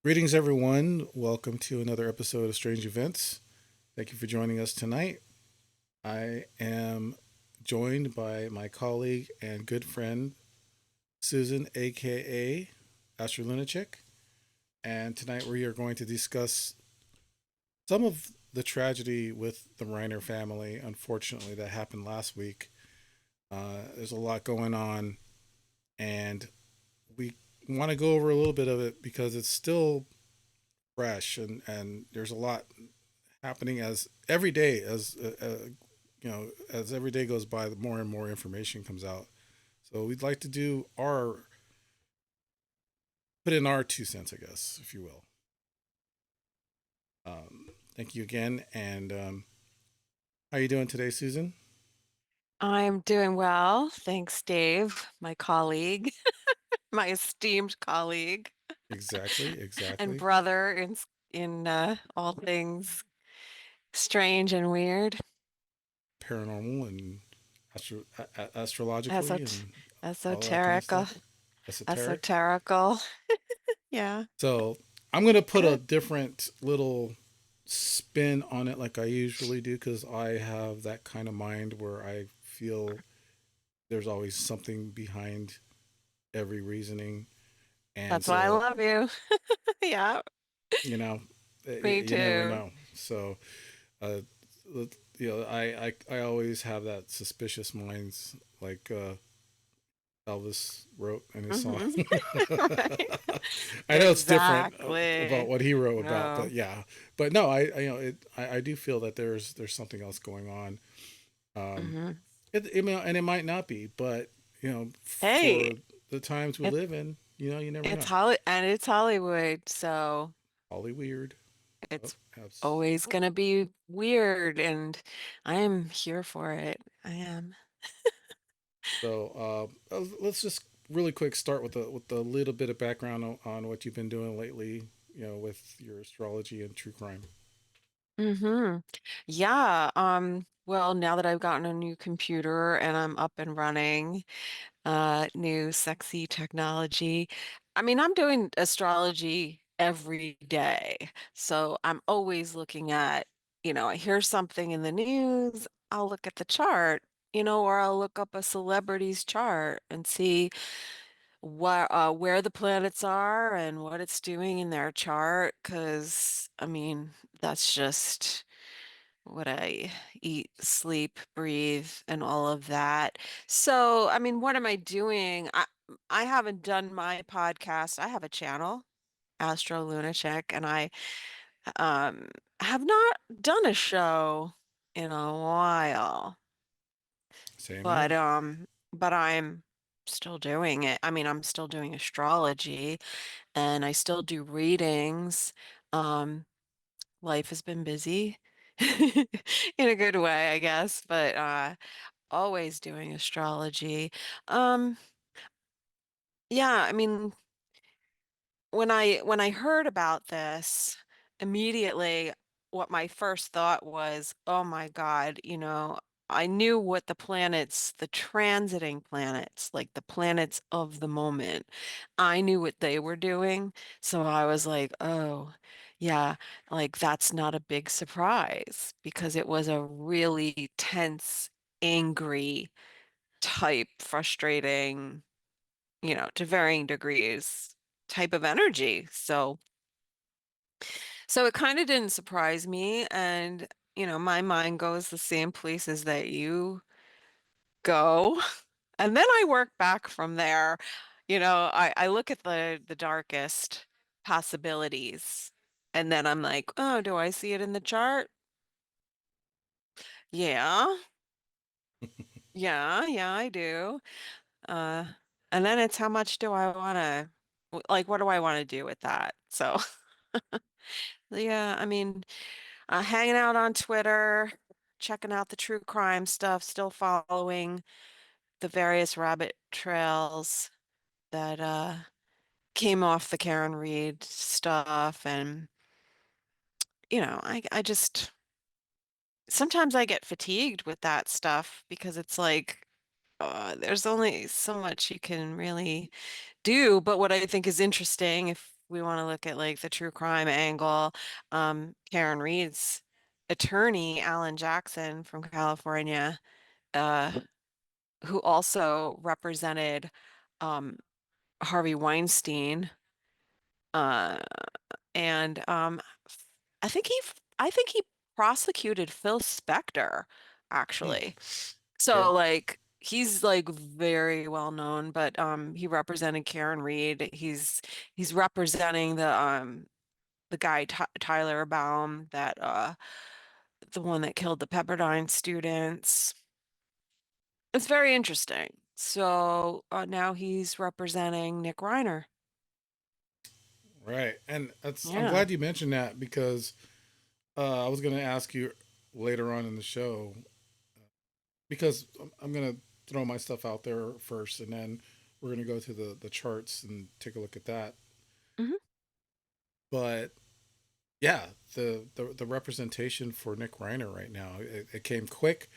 Greetings, everyone. Welcome to another episode of Strange Events. Thank you for joining us tonight. I am joined by my colleague and good friend, Susan, aka Astro Lunatic. And tonight we are going to discuss some of the tragedy with the Reiner family, unfortunately, that happened last week. There's a lot going on, and we want to go over a little bit of it because it's still fresh and there's a lot happening as every day as every day goes by, the more and more information comes out. So we'd like to do our put in our 2 cents, I guess, if you will. Thank you again, and how you doing today, Susan? I'm doing well. Thanks, Dave, my colleague, my esteemed colleague Exactly, and exactly. brother in all things strange and weird, Paranormal and astrologically esot and all that kind of esoterical, stuff. Esoteric. esoterical. Yeah, So I'm gonna put a good. different little spin on it like I usually do because I have that kind of mind where I feel there's always something behind every reasoning, and That's why I so love you. Yeah, you know, me you never too. know. So uh, I always have that suspicious minds like Elvis wrote in his song. Hmm. Right. I know it's different about Exactly. what he wrote about, but No. yeah, but no, I do feel that there's something else going on. Um, Hmm. and it might not be, but Hey, for the times we it, live in, you never it's know. Hollywood, so. Holly weird. Oh, It's abs- always gonna be weird, and I am here for it. I am. let's just really quick start with a little bit of background on what you've been doing lately. With your astrology and true crime. Mm-hmm. Yeah. Well, now that I've gotten a new computer and I'm up and running, new sexy technology. I mean, I'm doing astrology every day. So I'm always looking at, I hear something in the news, I'll look at the chart, or I'll look up a celebrity's chart and see where the planets are and what it's doing in their chart. Because, I mean, that's just what I eat, sleep, breathe, and all of that. So, I mean, what am I doing? I haven't done my podcast. I have a channel, Astro Lunatic, and I um have not done a show in a while. Same But here. um but I'm still doing it. I mean, I'm still doing astrology and I still do readings. Um Life has been busy in a good way, I guess, but always doing astrology. Um, yeah, I mean, when I heard about this, immediately what my first thought was, oh my God, I knew what the transiting planets, like the planets of the moment, I knew what they were doing. So I was like, oh, yeah, like that's not a big surprise because it was a really tense, angry type, frustrating, to varying degrees type of energy. So it kind of didn't surprise me. And, my mind goes the same places that you go. And then I work back from there. I look at the darkest possibilities. And then I'm like, oh, do I see it in the chart? Yeah. Yeah, I do. Uh, and then it's how much do I want to, like, what do I want to do with that? So, yeah, I mean, hanging out on Twitter, checking out the true crime stuff, still following the various rabbit trails that came off the Karen Reed stuff. And, I just sometimes I get fatigued with that stuff because it's like, there's only so much you can really do. But what I think is interesting, if we want to look at like the true crime angle, Karen Reed's attorney, Alan Jackson from California, uh, who also represented um, Harvey Weinstein, uh, and I think he prosecuted Phil Spector, Hmm. actually. Okay. So like he's like very well known, but he represented Karen Reed. He's representing the guy Tyler Baum, that the one that killed the Pepperdine students. It's very interesting. So now he's representing Nick Reiner. Right. And I'm Yeah. glad you mentioned that because I was going to ask you later on in the show because I'm going to throw my stuff out there first and then we're going to go to the charts and take a look at that. Hmm. But yeah, the representation for Nick Reiner right now, it came quick.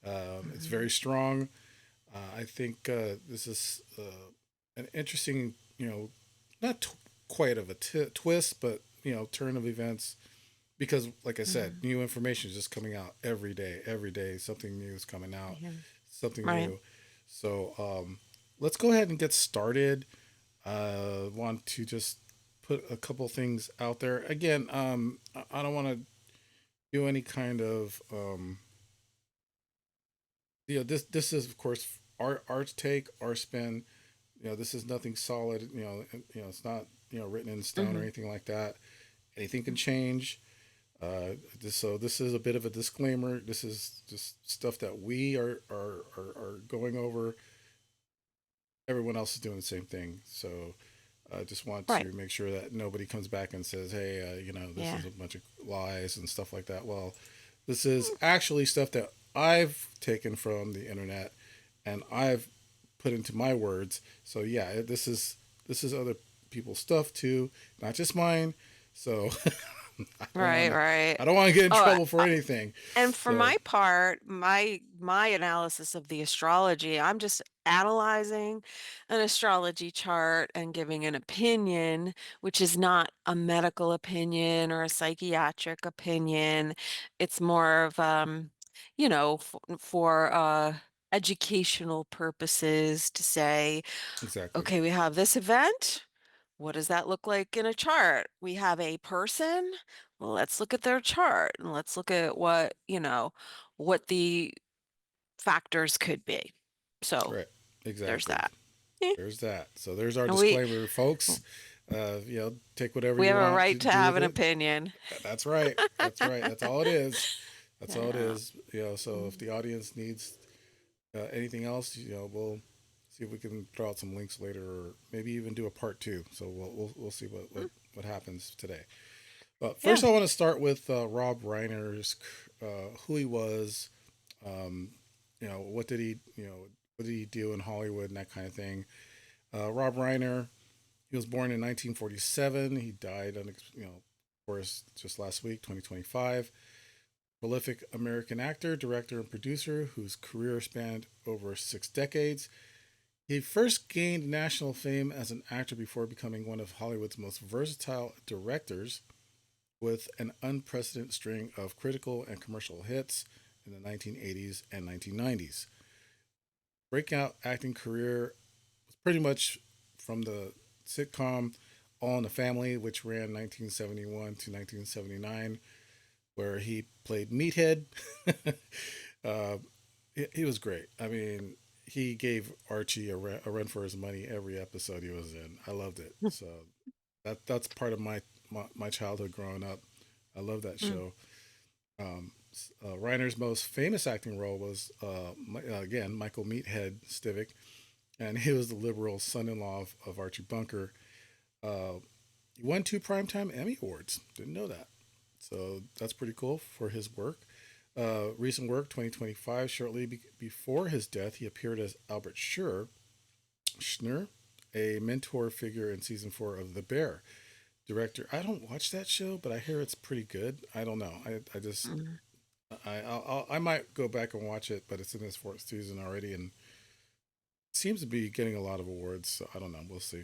It's Hmm. very strong. I think this is an interesting, not quite of a twist, but turn of events because, like I said, Hmm. new information is just coming out every day. Every day, something new is coming out, Yeah. something Right. new. So let's go ahead and get started. Want to just put a couple things out there. Again, I don't want to do any kind of this is of course our take, our spin. This is nothing solid. It's not written in stone or Hmm. anything like that. Anything can change. So this is a bit of a disclaimer. This is just stuff that we are going over. Everyone else is doing the same thing. So I just want Right. to make sure that nobody comes back and says, "Hey, this Yeah. is a bunch of lies and stuff like that." Well, this is actually stuff that I've taken from the internet and I've put into my words. So yeah, this is other people's stuff too, not just mine. So I don't want Right. to Right. I don't want to get in Oh, trouble for anything. and for So my part, my analysis of the astrology, I'm just analyzing an astrology chart and giving an opinion, which is not a medical opinion or a psychiatric opinion. It's more of for educational purposes to say, exactly. okay, we have this event. What does that look like in a chart? We have a person. Well, let's look at their chart and let's look at what the factors could be. So Right. there's Exactly. that. Eh, There's that. So there's our And we disclaimer, folks. Take whatever we you have a want to right to do have with an it. opinion. That's right. That's right. That's all it is. That's all it Yeah. is. So if Mm. the audience needs anything else, we'll see if we can throw out some links later, or maybe even do a part two. So we'll see Mm. what happens today. But Yeah. first, I want to start with Rob Reiner's who he was. Um, what did he do in Hollywood and that kind of thing. Rob Reiner, he was born in 1947. He died of course, just last week, 2025. Prolific American actor, director, and producer whose career spanned over 6 decades. He first gained national fame as an actor before becoming one of Hollywood's most versatile directors with an unprecedented string of critical and commercial hits in the 1980s and 1990s. Breakout acting career was pretty much from the sitcom All in the Family, which ran 1971 to 1979, where he played Meathead. uh, he was great. I mean, he gave Archie a run for his money every episode he was in. I loved it. So that's part of my childhood growing up. I love that Mm. show. Reiner's most famous acting role was again Michael Meathead Stivic, and he was the liberal son-in-law of Archie Bunker. Uh, he won 2 Primetime Emmy Awards. Didn't know that. So that's pretty cool for his work. Recent work, 2025, shortly before his death, he appeared as Albert Schnur, a mentor figure in season 4 of The Bear. Director, I don't watch that show, but I hear it's pretty good. I don't know. I just Mm. I might go back and watch it, but it's in its 4th season already and seems to be getting a lot of awards. So I don't know. We'll see.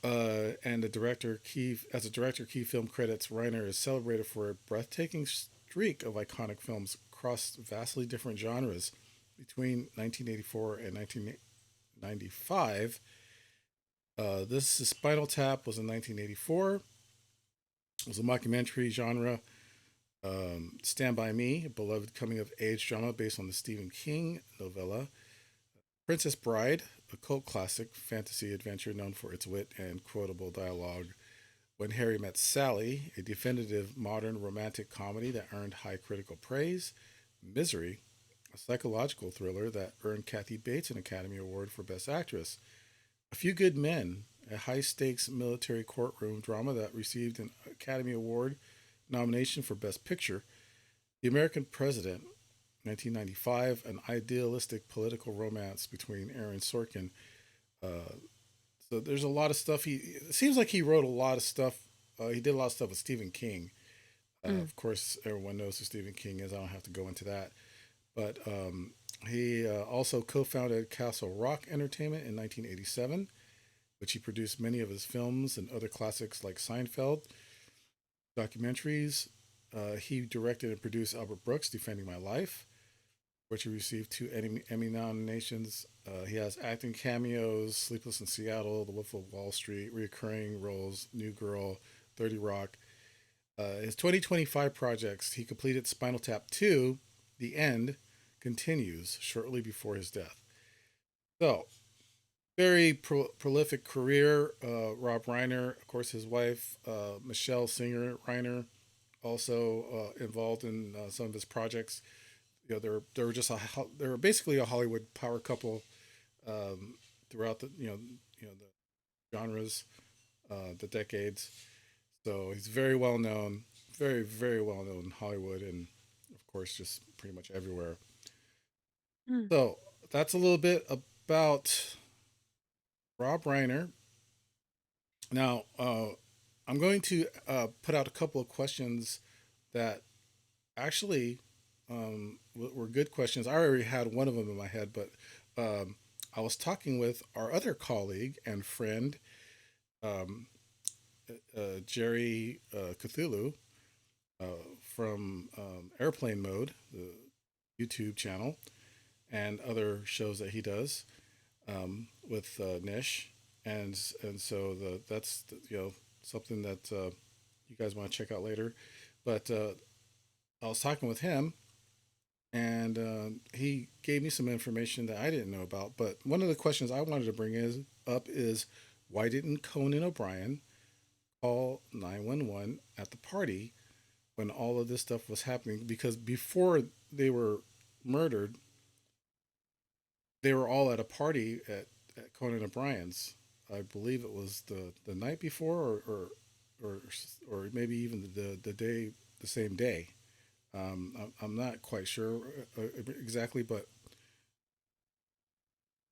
And the director key as a director, key film credits Reiner is celebrated for a breathtaking streak of iconic films across vastly different genres between 1984 and 1995. This Spinal Tap was in 1984. It was a mockumentary genre. Stand by Me, a beloved coming of age drama based on the Stephen King novella. Princess Bride, a cult classic fantasy adventure known for its wit and quotable dialogue. When Harry Met Sally, a definitive modern romantic comedy that earned high critical praise. Misery, a psychological thriller that earned Kathy Bates an Academy Award for Best Actress. A Few Good Men, a high stakes military courtroom drama that received an Academy Award nomination for Best Picture. The American President, 1995, an idealistic political romance between Aaron Sorkin. Uh, so there's a lot of stuff. It seems like he wrote a lot of stuff. He did a lot of stuff with Stephen King. Mm. Of course, everyone knows who Stephen King is. I don't have to go into that. But he also co founded Castle Rock Entertainment in 1987, which he produced many of his films and other classics like Seinfeld, documentaries. He directed and produced Albert Brooks' Defending My Life, which he received two Emmy nominations. He has acting cameos, Sleepless in Seattle, The Wolf of Wall Street, recurring roles, New Girl, 30 Rock. His 2025 projects, he completed Spinal Tap 2, The End, continues shortly before his death. So, very prolific career. Rob Reiner, of course, his wife, Michelle Singer Reiner, also involved in some of his projects. You know, they were just they were basically a Hollywood power couple throughout the the genres, the decades. So he's very well known, very well known in Hollywood, and of course just pretty much everywhere. Mm. So that's a little bit about Rob Reiner. Now I'm going to put out a couple of questions that actually were good questions. I already had one of them in my head, but I was talking with our other colleague and friend, um, Jerry Cthulhu uh, from Airplane Mode, the YouTube channel, and other shows that he does with Nish, and so that's something that you guys want to check out later. But I was talking with him, and he gave me some information that I didn't know about. But one of the questions I wanted to up is why didn't Conan O'Brien call 911 at the party when all of this stuff was happening? Because before they were murdered, they were all at a party at Conan O'Brien's. I believe it was the night before, or or maybe even the day, the same day. I'm not quite sure exactly, but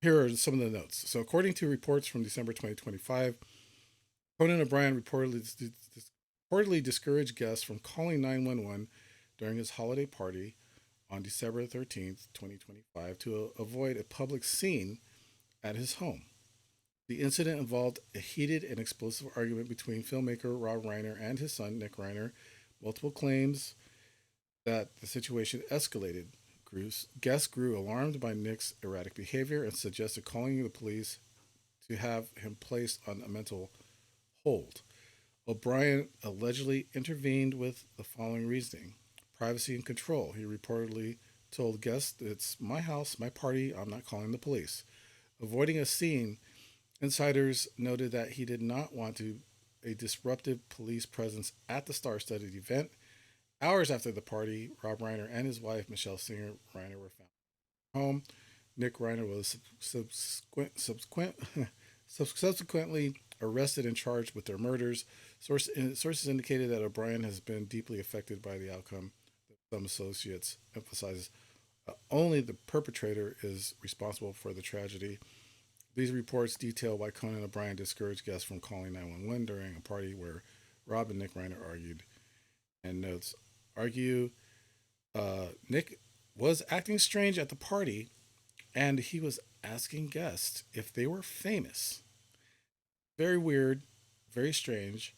here are some of the notes. So, according to reports from December 2025, Conan O'Brien reportedly discouraged guests from calling 911 during his holiday party on December 13th, 2025, to avoid a public scene at his home. The incident involved a heated and explosive argument between filmmaker Rob Reiner and his son, Nick Reiner. Multiple claims that the situation escalated. Guests grew alarmed by Nick's erratic behavior and suggested calling the police to have him placed on a mental hold. O'Brien allegedly intervened with the following reasoning: privacy and control. He reportedly told guests, "It's my house, my party, I'm not calling the police." Avoiding a scene, insiders noted that he did not want a disruptive police presence at the star studded event. Hours after the party, Rob Reiner and his wife, Michelle Singer Reiner, were found home. Nick Reiner was subsequently arrested and charged with their murders. Sources indicated that O'Brien has been deeply affected by the outcome. Some associates emphasizes only the perpetrator is responsible for the tragedy. These reports detail why Conan O'Brien discouraged guests from calling 911 during a party where Rob and Nick Reiner argued. And notes argue Nick was acting strange at the party and he was asking guests if they were famous. Very weird, very strange.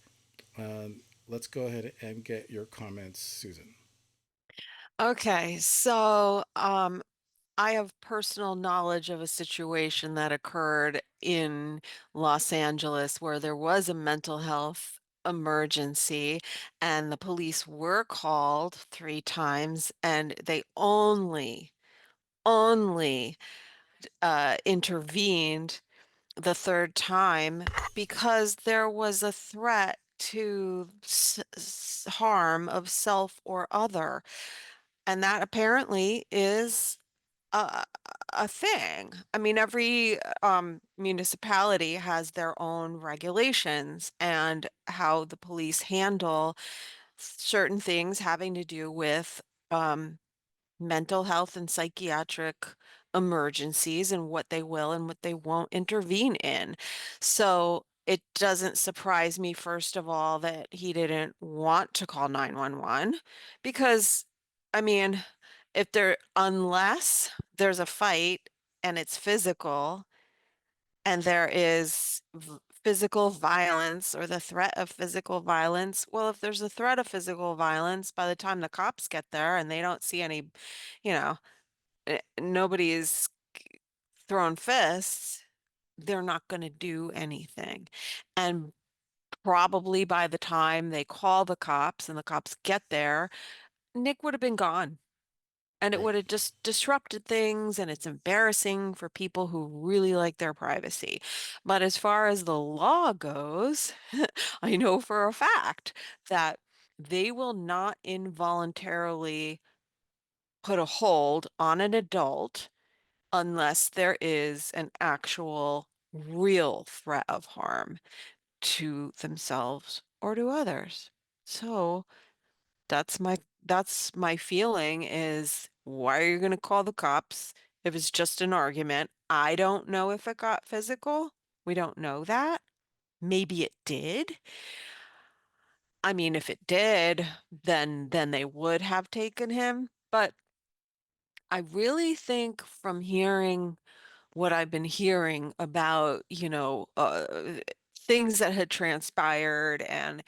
Let's go ahead and get your comments, Susan. Okay, so I have personal knowledge of a situation that occurred in Los Angeles where there was a mental health emergency and the police were called 3 times and they only intervened the third time because there was a threat to harm of self or other. And that apparently is a, a thing. I mean, every municipality has their own regulations and how the police handle certain things having to do with um, mental health and psychiatric emergencies and what they will and what they won't intervene in. So it doesn't surprise me, first of all, that he didn't want to call 911 because, I mean, unless there's a fight and it's physical and there is physical violence or the threat of physical violence, well, if there's a threat of physical violence, by the time the cops get there and they don't see any, you know, nobody's throwing fists, they're not going to do anything. And probably by the time they call the cops and the cops get there, Nick would have been gone. And it Right. would have just disrupted things, and it's embarrassing for people who really like their privacy. But as far as the law goes, I know for a fact that they will not involuntarily put a hold on an adult unless there is an actual real threat of harm to themselves or to others. So that's my feeling is why are you going to call the cops if it's just an argument? I don't know if it got physical. We don't know that. Maybe it did. I mean, if it did, then they would have taken him. But I really think from hearing what I've been hearing about, things that had transpired and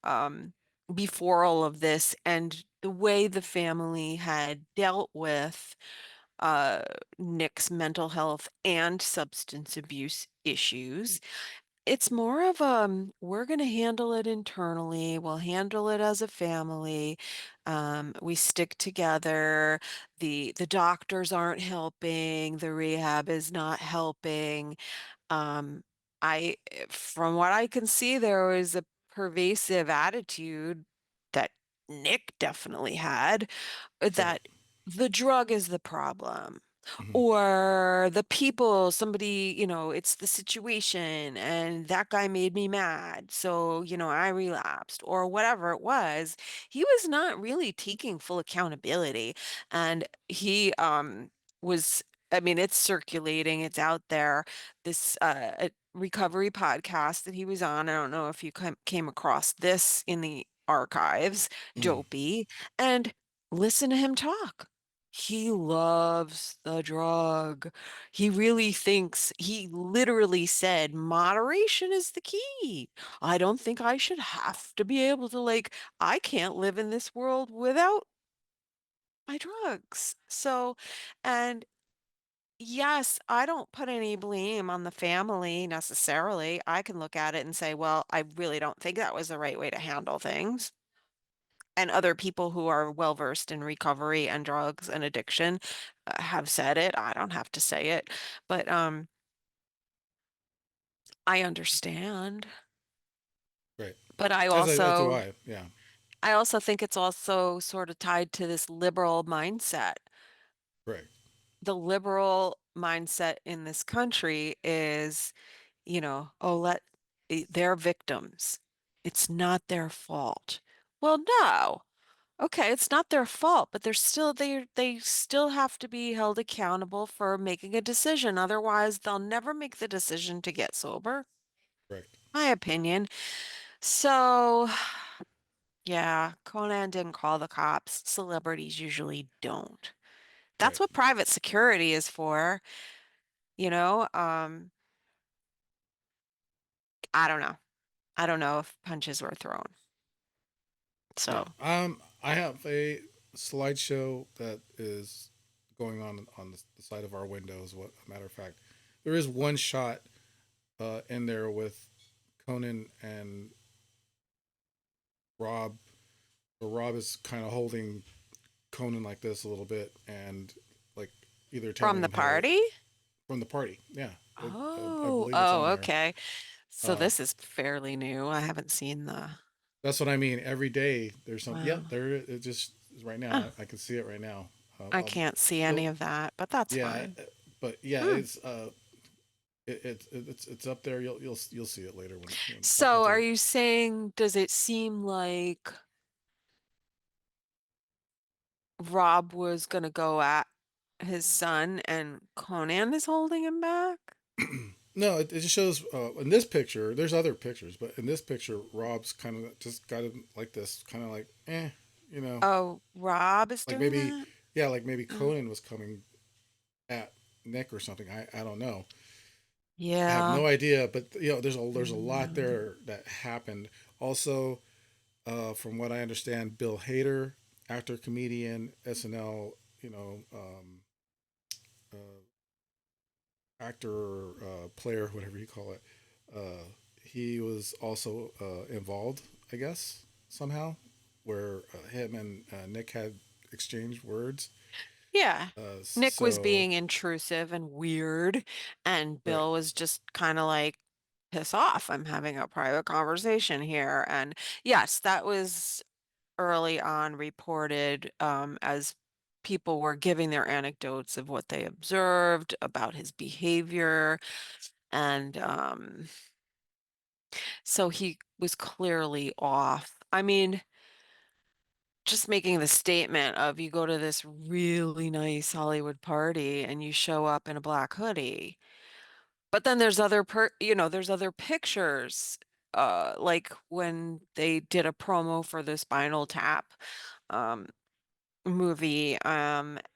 um, before all of this, and the way the family had dealt with uh, Nick's mental health and substance abuse issues. It's more of we're going to handle it internally. We'll handle it as a family. We stick together. The doctors aren't helping. The rehab is not helping. Um, from what I can see, there was a pervasive attitude that Nick definitely had Right. that the drug is the problem. Hmm. Or the people, somebody, it's the situation, and that guy made me mad. So, I relapsed, or whatever it was. He was not really taking full accountability. And he was, I mean, it's circulating, it's out there. This recovery podcast that he was on. I don't know if you came across this in the archives, Hmm. Dopey, and listen to him talk. He loves the drug. He really thinks, he literally said, moderation is the key. I don't think I should have to be able to, I can't live in this world without my drugs. So, and yes, I don't put any blame on the family necessarily. I can look at it and say, well, I really don't think that was the right way to handle things. And other people who are well versed in recovery and drugs and addiction have said it. I don't have to say it, but I understand. Right. But As do I. Yeah. I also think it's also sort of tied to this liberal mindset. Right. The liberal mindset in this country is, oh, they're victims. It's not their fault. Well, no. Okay, it's not their fault, but they still have to be held accountable for making a decision. Otherwise, they'll never make the decision to get sober. Right. My opinion. So, yeah, Conan didn't call the cops. Celebrities usually don't. That's Right. what private security is for, you know? I don't know. I don't know if punches were thrown. Yeah. So I have a slideshow that is going on the side of our windows. What a matter of fact, there is one shot in there with Conan and Rob. Where Rob is kind of holding Conan like this a little bit, and like either from telling the him how to party? from the party. Yeah, I Oh, believe it's oh, on there. okay. So Uh, this is fairly new. I haven't seen the, that's what I mean. Every day there's some. Yep, wow. there it just right now. Oh, I can see it right now. I I'll, can't see any you'll, of that, but that's yeah, fine. but yeah, Hmm. it's up there. You'll see it later when So are after. you saying, does it seem like Rob was gonna go at his son and Conan is holding him back? No, it just shows in this picture. There's other pictures, but in this picture, Rob's kind of just got him like this, kind of like, you know, Oh, Rob is like doing maybe, that? yeah, like maybe Oh, Conan was coming at Nick or something. I don't know. I have yeah. no idea, but there's a lot Mm. there that happened. Also, from what I understand, Bill Hader, actor, comedian, SNL, uh, actor, player, whatever you call it, uh, he was also involved, I guess, somehow, where him and Nick had exchanged words. Yeah. Nick was So, being intrusive and weird, and right, Bill was just kind of like, piss off. I'm having a private conversation here. And yes, that was early on reported as people were giving their anecdotes of what they observed about his behavior. And so he was clearly off. I mean, just making the statement of you go to this really nice Hollywood party and you show up in a black hoodie. But then there's other pictures, like when they did a promo for the Spinal Tap um movie,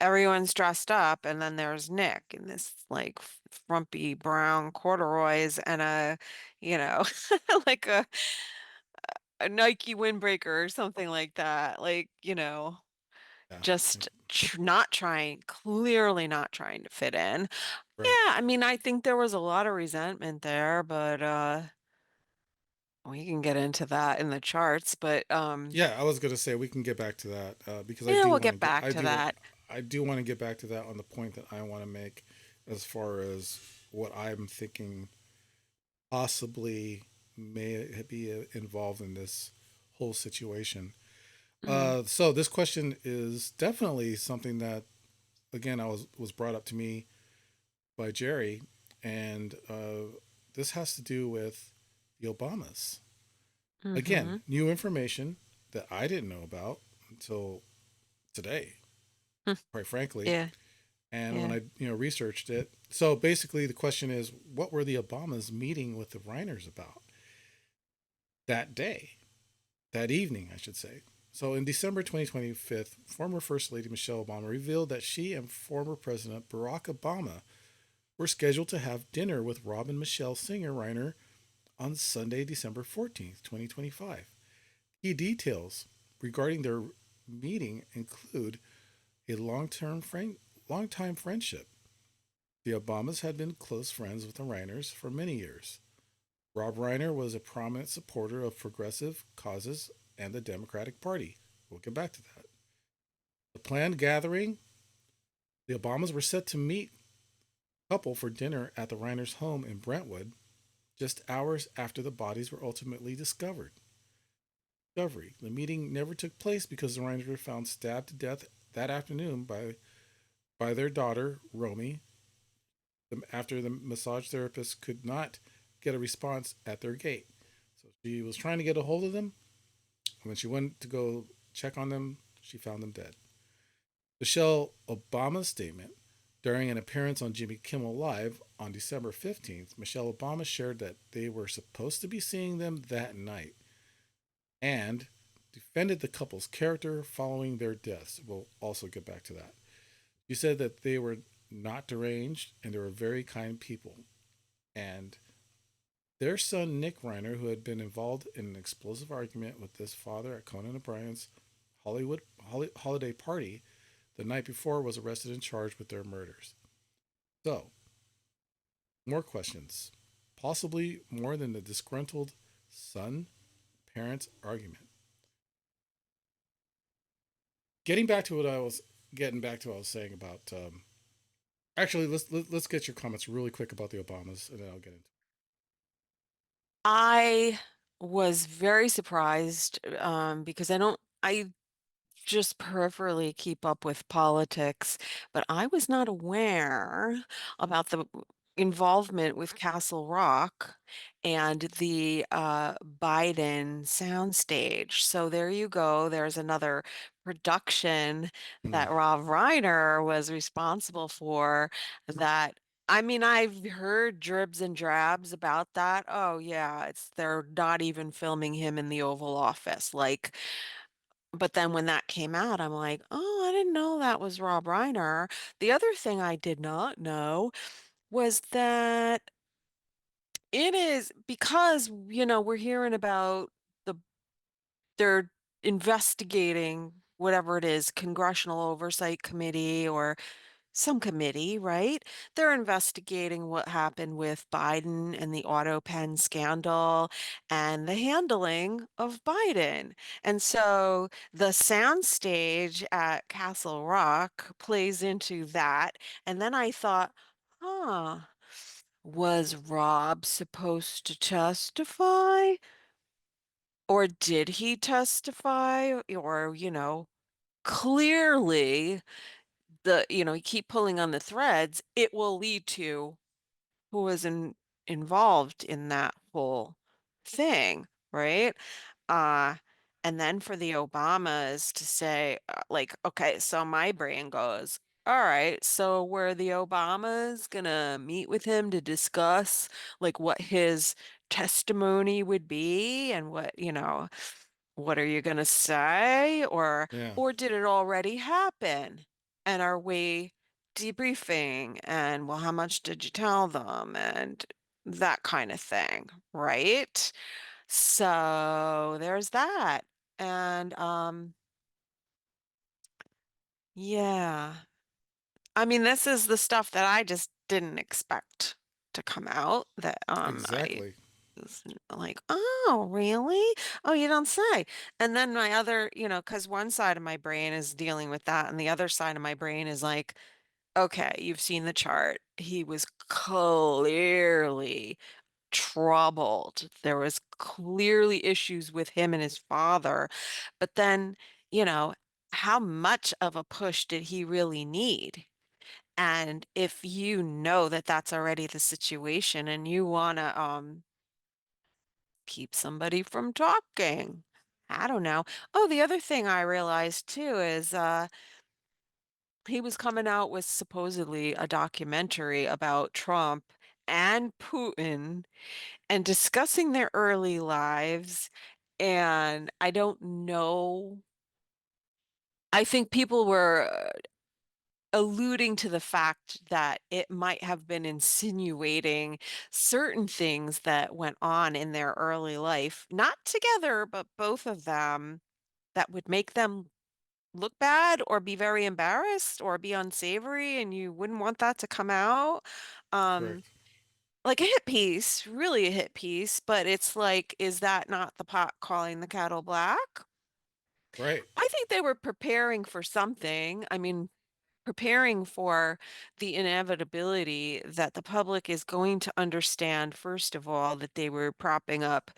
everyone's dressed up and then there's Nick in this like frumpy brown corduroys and you know, like a Nike windbreaker or something like that. Like, yeah, just not trying, clearly not trying to fit in. right. Yeah, I mean, I think there was a lot of resentment there, but we can get into that in the charts, but Yeah, I was gonna say we can get back to that because yeah, we'll get back to that. I do want to get back to that on the point that I want to make as far as what I'm thinking possibly may be involved in this whole situation. Mm, So this question is definitely something that again I was brought up to me by Jerry, and this has to do with the Obamas. Again, mm-hmm. new information that I didn't know about until today, quite frankly. Yeah, And when yeah. I researched it, so basically the question is, what were the Obamas meeting with the Reiners about that day, that evening, I should say? So in December 2025, former First Lady Michelle Obama revealed that she and former President Barack Obama were scheduled to have dinner with Rob and Michelle Singer Reiner on Sunday, December 14th, 2025. Key details regarding their meeting include a long-time friendship. The Obamas had been close friends with the Reiners for many years. Rob Reiner was a prominent supporter of progressive causes and the Democratic Party. We'll get back to that. The planned gathering, the Obamas were set to meet a couple for dinner at the Reiners' home in Brentwood just hours after the bodies were ultimately discovered. Discovery. The meeting never took place because the Reiners were found stabbed to death that afternoon by their daughter, Romy, after the massage therapist could not get a response at their gate. So she was trying to get a hold of them. And when she went to go check on them, she found them dead. Michelle Obama's statement during an appearance on Jimmy Kimmel Live on December 15th, Michelle Obama shared that they were supposed to be seeing them that night and defended the couple's character following their deaths. We'll also get back to that. She said that they were not deranged and they were very kind people. And Their son, Nick Reiner, who had been involved in an explosive argument with his father at Conan O'Brien's holiday party the night before, was arrested and charged with their murders. So, more questions. Possibly more than the disgruntled son parents argument. Getting back to what I was getting back to what I was saying about actually let's get your comments really quick about the Obamas and then I'll get into I was very surprised because I just peripherally keep up with politics, but I was not aware about the involvement with Castle Rock and the Biden soundstage. So there you go. There's another production it. that Rob Reiner was responsible for that. I mean, I've heard dribs and drabs about that. Oh yeah, it's they're not even filming him in the Oval Office. Like, but then when that came out, I'm like, oh, I didn't know that was Rob Reiner. The other thing I did not know was that it is because, we're hearing about the they're investigating whatever it is, Congressional Oversight Committee or some committee, right? They're investigating what happened with Biden and the auto pen scandal and the handling of Biden. And so the soundstage at Castle Rock plays into that. And then I thought, huh, was Rob supposed to testify? Or did he testify? Or, clearly you keep pulling on the threads, it will lead to who was involved in that whole thing, right? Uh, and then for the Obamas to say, like, okay, so my brain goes, all right, so were the Obamas gonna meet with him to discuss like what his testimony would be and what are you gonna say? Or Yeah, or did it already happen? And are we debriefing? And well, how much did you tell them? And that kind of thing, right? So there's that. And yeah. I mean, this is the stuff that I just didn't expect to come out that I exactly. was like, oh, really? Oh, you don't say. And then my other, because one side of my brain is dealing with that, and the other side of my brain is like, okay, you've seen the chart. He was clearly troubled. There was clearly issues with him and his father. But then, you know, how much of a push did he really need? And if you know that that's already the situation and you want to keep somebody from talking, I don't know. Oh, the other thing I realized too is he was coming out with supposedly a documentary about Trump and Putin and discussing their early lives. And I don't know. I think people were alluding to the fact that it might have been insinuating certain things that went on in their early life, not together, but both of them, that would make them look bad or be very embarrassed or be unsavory, and you wouldn't want that to come out. Um, Correct. like a hit piece, really a hit piece, but it's like, is that not the pot calling the kettle black? Right. I think they were preparing for something. I mean, preparing for the inevitability that the public is going to understand, first of all, that they were propping up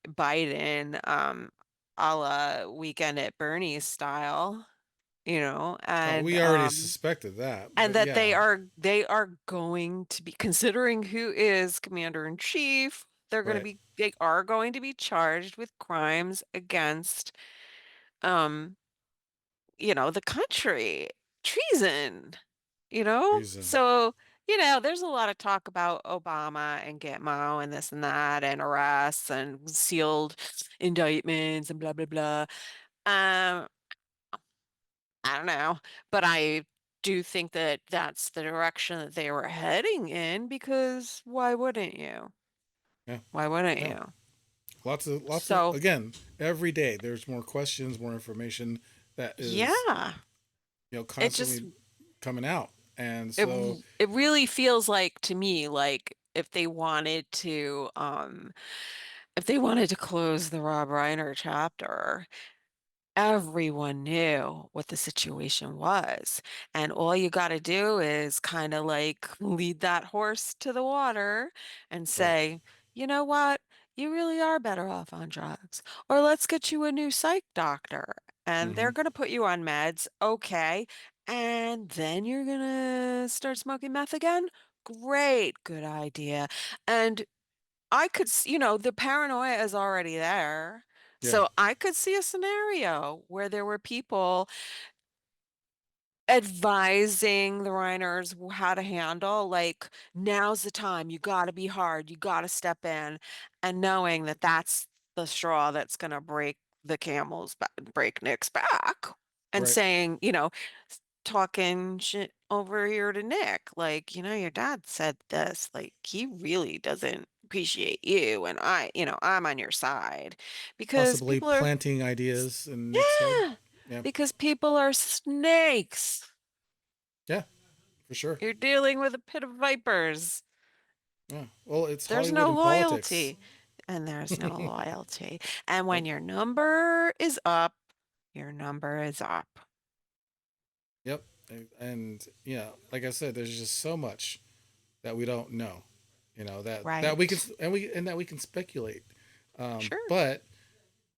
Biden, a la Weekend at Bernie's style, Oh, we already suspected that, and but that they yeah, are they are going to be considering who is commander in chief. right. They are going to be charged with crimes against um the country, treason, Reason. So, there's a lot of talk about Obama and Gitmo and this and that and arrests and sealed indictments and blah blah blah. Um, I don't know, but I do think that that's the direction that they were heading in because why wouldn't you? Yeah. Why wouldn't Yeah. you? Lots of So, again, every day there's more questions, more information that is, yeah, it just constantly coming out. And it so, it really feels like to me like if they wanted to close the Rob Reiner chapter, everyone knew what the situation was. And all you got to do is kind of like lead that horse to the water and right. say, you know what? You really are better off on drugs. Or let's get you a new psych doctor. And Hmm. they're going to put you on meds. Okay. And then you're going to start smoking meth again? Great. Good idea. And the paranoia is already there. Yeah. So I could see a scenario where there were people advising the Reiners how to handle, like, now's the time. You got to be hard. You got to step in, and knowing that that's the straw that's going to break Nick's back, and Right. saying, talking shit over here to Nick, like, your dad said this, like, he really doesn't appreciate you, and I'm on your side because Possibly people are, planting ideas in Nick's head. yeah, Yeah. because people are snakes. Yeah, for sure. You're dealing with a pit of vipers. Yeah. Well, it's There's Hollywood no and politics. loyalty, and there's no loyalty. And when your number is up, your number is up. Yep. And like I said, there's just so much that we don't know. That we can Right. that we can speculate. Sure. But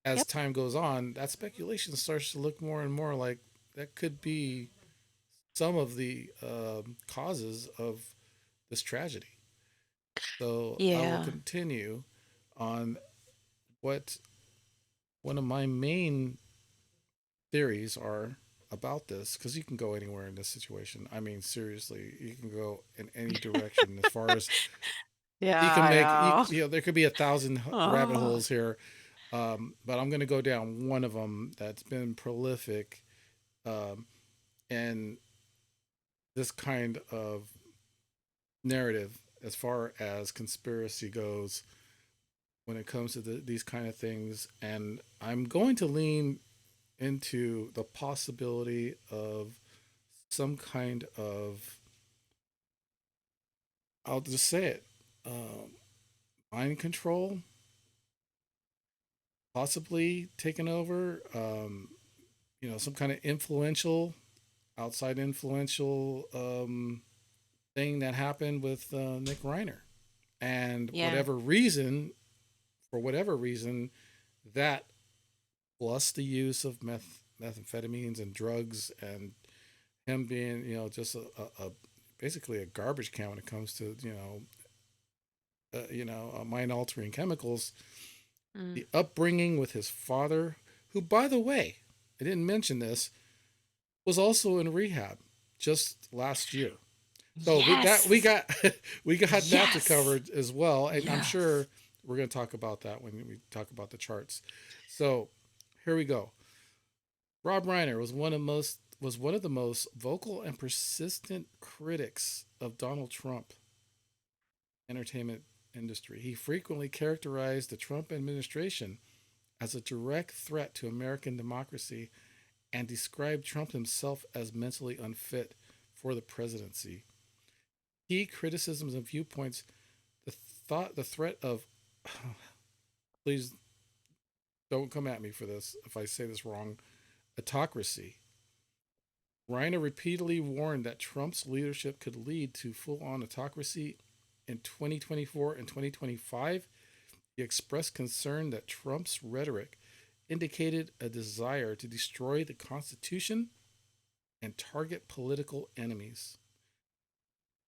as Yep. time goes on, that speculation starts to look more and more like that could be some of the causes of this tragedy. So I will Yeah. continue on what one of my main theories are about this, because you can go anywhere in this situation. I mean, seriously, you can go in any direction as far as you Yeah, can I make. know. There could be 1,000 rabbit Oh, holes here, but I'm going to go down one of them that's been prolific, um, in this kind of narrative as far as conspiracy goes when it comes to these kind of things. And I'm going to lean into the possibility of some kind of, I'll just say it, um, mind control, possibly taken over. Some kind of outside influential thing that happened with Nick Reiner. And yeah. for whatever reason, that plus the use of methamphetamines and drugs, and him being, just a basically a garbage can when it comes to, mind altering chemicals. Mm. The upbringing with his father, who, by the way, I didn't mention this, was also in rehab just last year. So we Yes. got we got that to Yes. cover as well, and I'm Yes. sure we're going to talk about that when we talk about the charts. So here we go. Rob Reiner was one of the most vocal and persistent critics of Donald Trump entertainment industry. He frequently characterized the Trump administration as a direct threat to American democracy and described Trump himself as mentally unfit for the presidency. Key criticisms and viewpoints: the threat of please don't come at me for this if I say this wrong, autocracy. Reiner repeatedly warned that Trump's leadership could lead to full on autocracy in 2024 and 2025. He expressed concern that Trump's rhetoric indicated a desire to destroy the Constitution and target political enemies.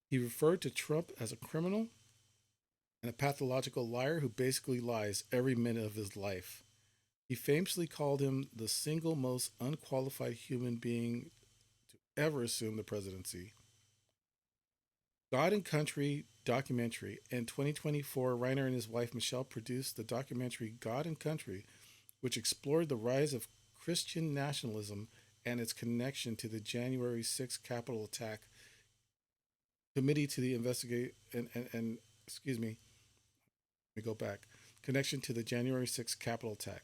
He referred to Trump as a criminal and a pathological liar who basically lies every minute of his life. He famously called him the single most unqualified human being to ever assume the presidency. God and Country documentary. In 2024, Reiner and his wife Michelle produced the documentary God and Country, which explored the rise of Christian nationalism and its connection to the January 6th Capitol attack. Committee to the investigate and excuse me, We go back. Connection to the January 6th Capitol attack.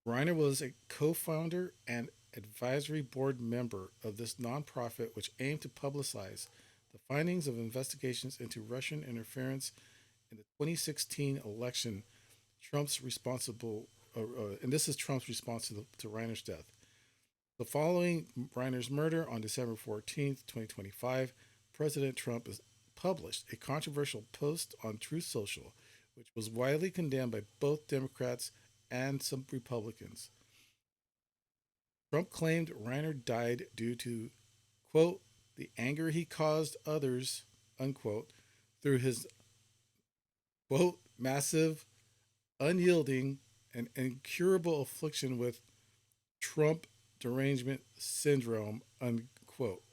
Reiner was a co founder and advisory board member of this nonprofit, which aimed to publicize the findings of investigations into Russian interference in the 2016 election. Trump's responsible, and this is Trump's response to Reiner's death. The following Reiner's murder on December 14th, 2025, President Trump has published a controversial post on Truth Social, which was widely condemned by both Democrats and some Republicans. Trump claimed Reiner died due to, quote, the anger he caused others, unquote, through his, quote, massive, unyielding, and incurable affliction with Trump derangement syndrome, unquote.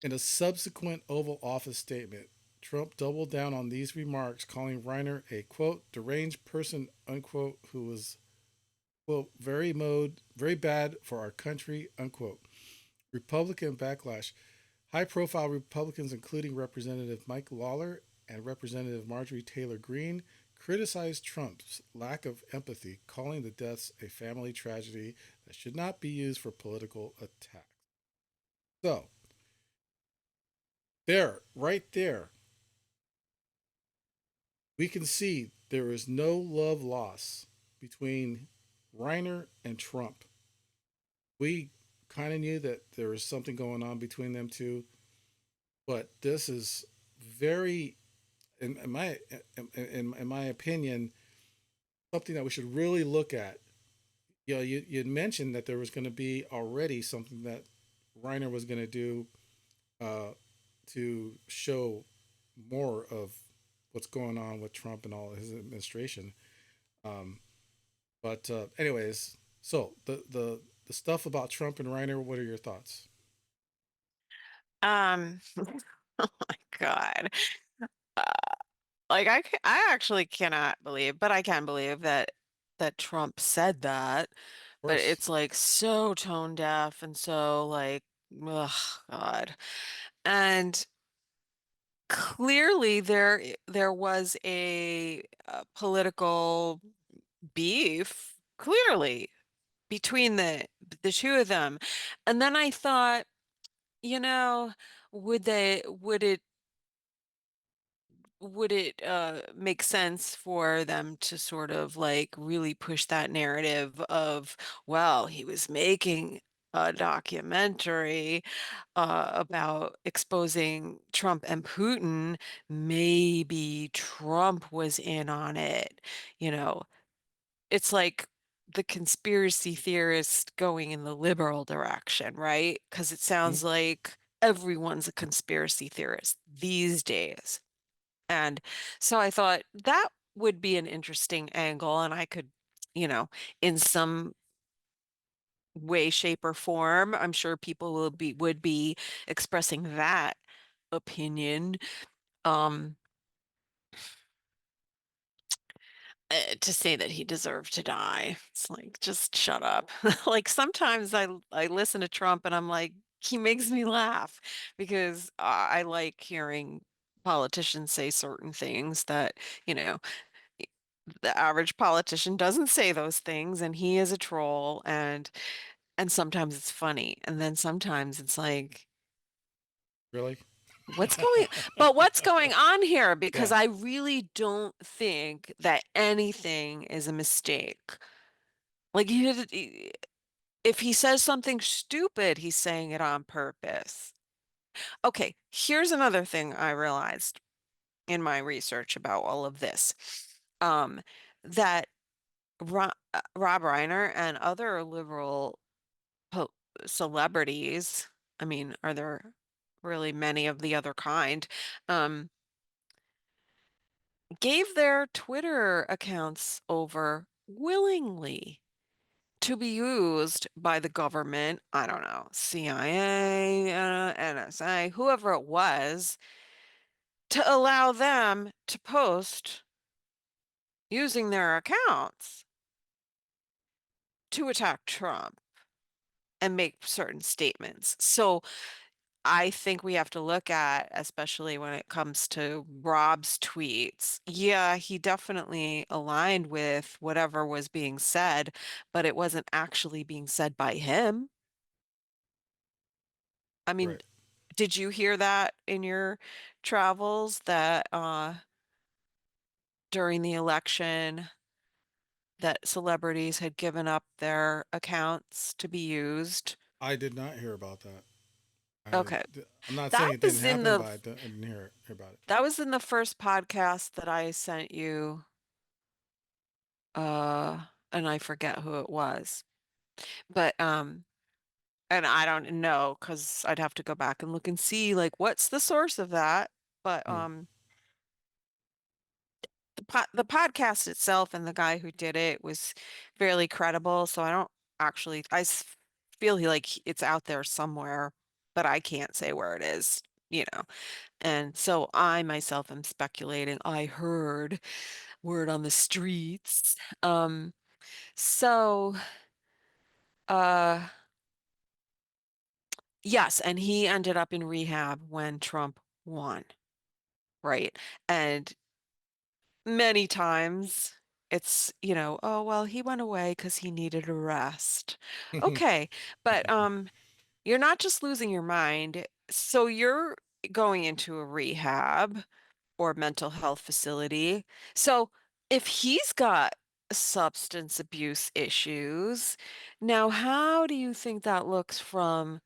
In a subsequent Oval Office statement, Trump doubled down on these remarks, calling Reiner a, quote, deranged person, unquote, who was, quote, very bad for our country, unquote. Republican backlash. High profile Republicans, including Representative Mike Lawler and Representative Marjorie Taylor Greene, criticized Trump's lack of empathy, calling the deaths a family tragedy that should not be used for political attacks. So, right there, we can see there is no love loss between Reiner and Trump. We kind of knew that there was something going on between them two, but this is very, in my opinion, something that we should really look at. You know, you mentioned that there was going to be already something that Reiner was going to do uh, to show more of what's going on with Trump and all his administration. Um, but anyways, so the stuff about Trump and Reiner. What are your thoughts? Oh my God. Uh, like I actually cannot believe, but I can believe that Trump said that, Of but course, it's like so tone deaf and so like, ugh, God. And clearly there was a political beef, clearly between the two of them. And then I thought, you know, would it make sense for them to sort of like really push that narrative of, well, he was making a documentary about exposing Trump and Putin. Maybe Trump was in on it. You know, it's like the conspiracy theorist going in the liberal direction, right? Because it hmm? sounds like everyone's a conspiracy theorist these days. And so I thought that would be an interesting angle, and I could, you know, in some way, shape, or form, I'm sure people would be expressing that opinion. Um, to say that he deserved to die. It's like, just shut up. Like sometimes I listen to Trump and I'm like, he makes me laugh because I like hearing politicians say certain things that, you know, the average politician doesn't say those things, and he is a troll, and sometimes it's funny and then sometimes it's like, Really? what's going what's going on here? Because Yeah. I really don't think that anything is a mistake. Like if he says something stupid, he's saying it on purpose. Okay, here's another thing I realized in my research about all of this. Um, that Rob Reiner and other liberal po celebrities, I mean, are there really many of the other kind, um, gave their Twitter accounts over willingly to be used by the government, I don't know, CIA, NSA, whoever it was, to allow them to post using their accounts to attack Trump and make certain statements. So I think we have to look at, especially when it comes to Rob's tweets. Yeah, he definitely aligned with whatever was being said, but it wasn't actually being said by him. I mean, Right. did you hear that in your travels that during the election that celebrities had given up their accounts to be used? I did not hear about that. I, Okay. I'm not That saying it didn't was in happen, the but I didn't hear about it. that was in the first podcast that I sent you, and I forget who it was. But and I don't know because I'd have to go back and look and see like what's the source of that. But Hmm. the podcast itself and the guy who did it was fairly credible, so I don't actually feel it's out there somewhere, but I can't say where it is, you know. And so I myself am speculating. I heard word on the streets. So uh yes, and he ended up in rehab when Trump won, right? And many times it's, oh, well, he went away because he needed a rest. Okay, but you're not just losing your mind. So you're going into a rehab or mental health facility. So if he's got substance abuse issues, now how do you think that looks from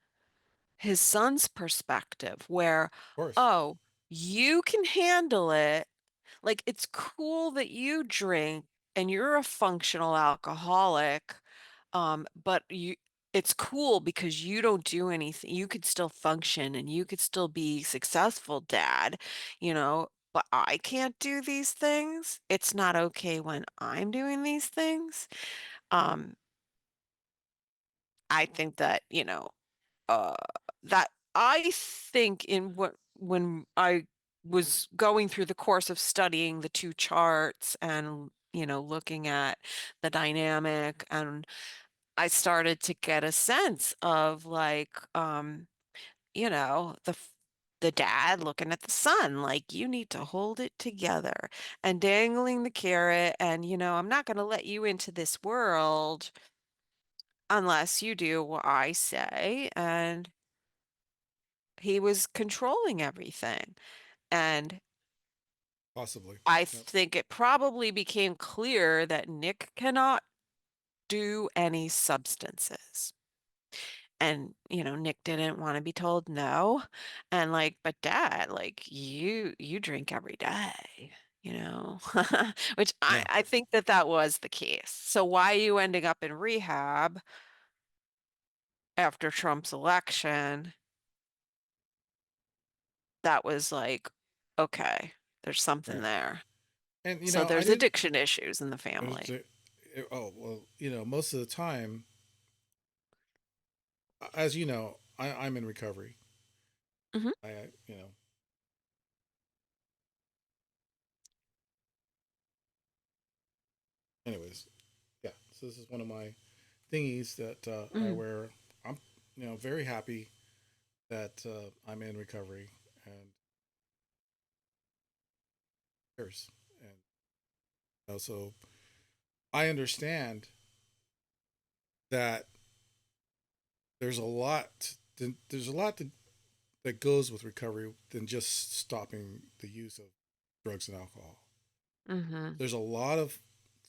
his son's perspective, where, Of course. oh, you can handle it. Like it's cool that you drink and you're a functional alcoholic, but it's cool because you don't do anything. You could still function and you could still be successful, dad, but I can't do these things. It's not okay when I'm doing these things. Um, I think that, uh that I think in what when I was going through the course of studying the two charts and looking at the dynamic, and I started to get a sense of like the dad looking at the son like you need to hold it together and dangling the carrot, and I'm not going to let you into this world unless you do what I say. And he was controlling everything. And Possibly. I Yep. think it probably became clear that Nick cannot do any substances. And, Nick didn't want to be told no. And like, but dad, like you drink every day, you know, which I, Yeah. I think that was the case. So why are you ending up in rehab after Trump's election? That was like, okay, there's something Right. there. And So I there's didn't. addiction issues in the There's family. a, oh well, most of the time, as you know, I'm in recovery. Hmm. You know, anyways, yeah. So this is one of my thingies that I Mm. wear. I'm, very happy that I'm in recovery and years, and so I understand that there's a lot that goes with recovery than just stopping the use of drugs and alcohol. Hmm. There's a lot of,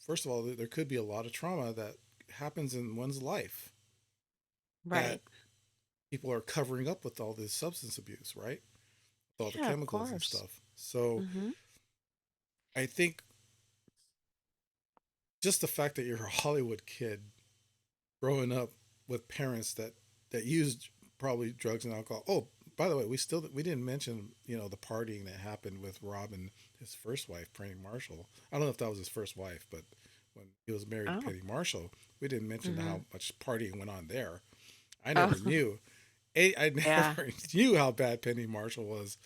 first of all, there could be a lot of trauma that happens in one's life that Right. people are covering up with all this substance abuse, right? With all the Yeah, of chemicals and course. stuff. So Hmm. I think just the fact that you're a Hollywood kid growing up with parents that used probably drugs and alcohol. Oh, by the way, we didn't mention the partying that happened with Rob and his first wife, Penny Marshall. I don't know if that was his first wife, but when he was married to Oh. Penny Marshall, we didn't mention Hmm. how much partying went on there. I Oh, never knew. I yeah. never knew how bad Penny Marshall was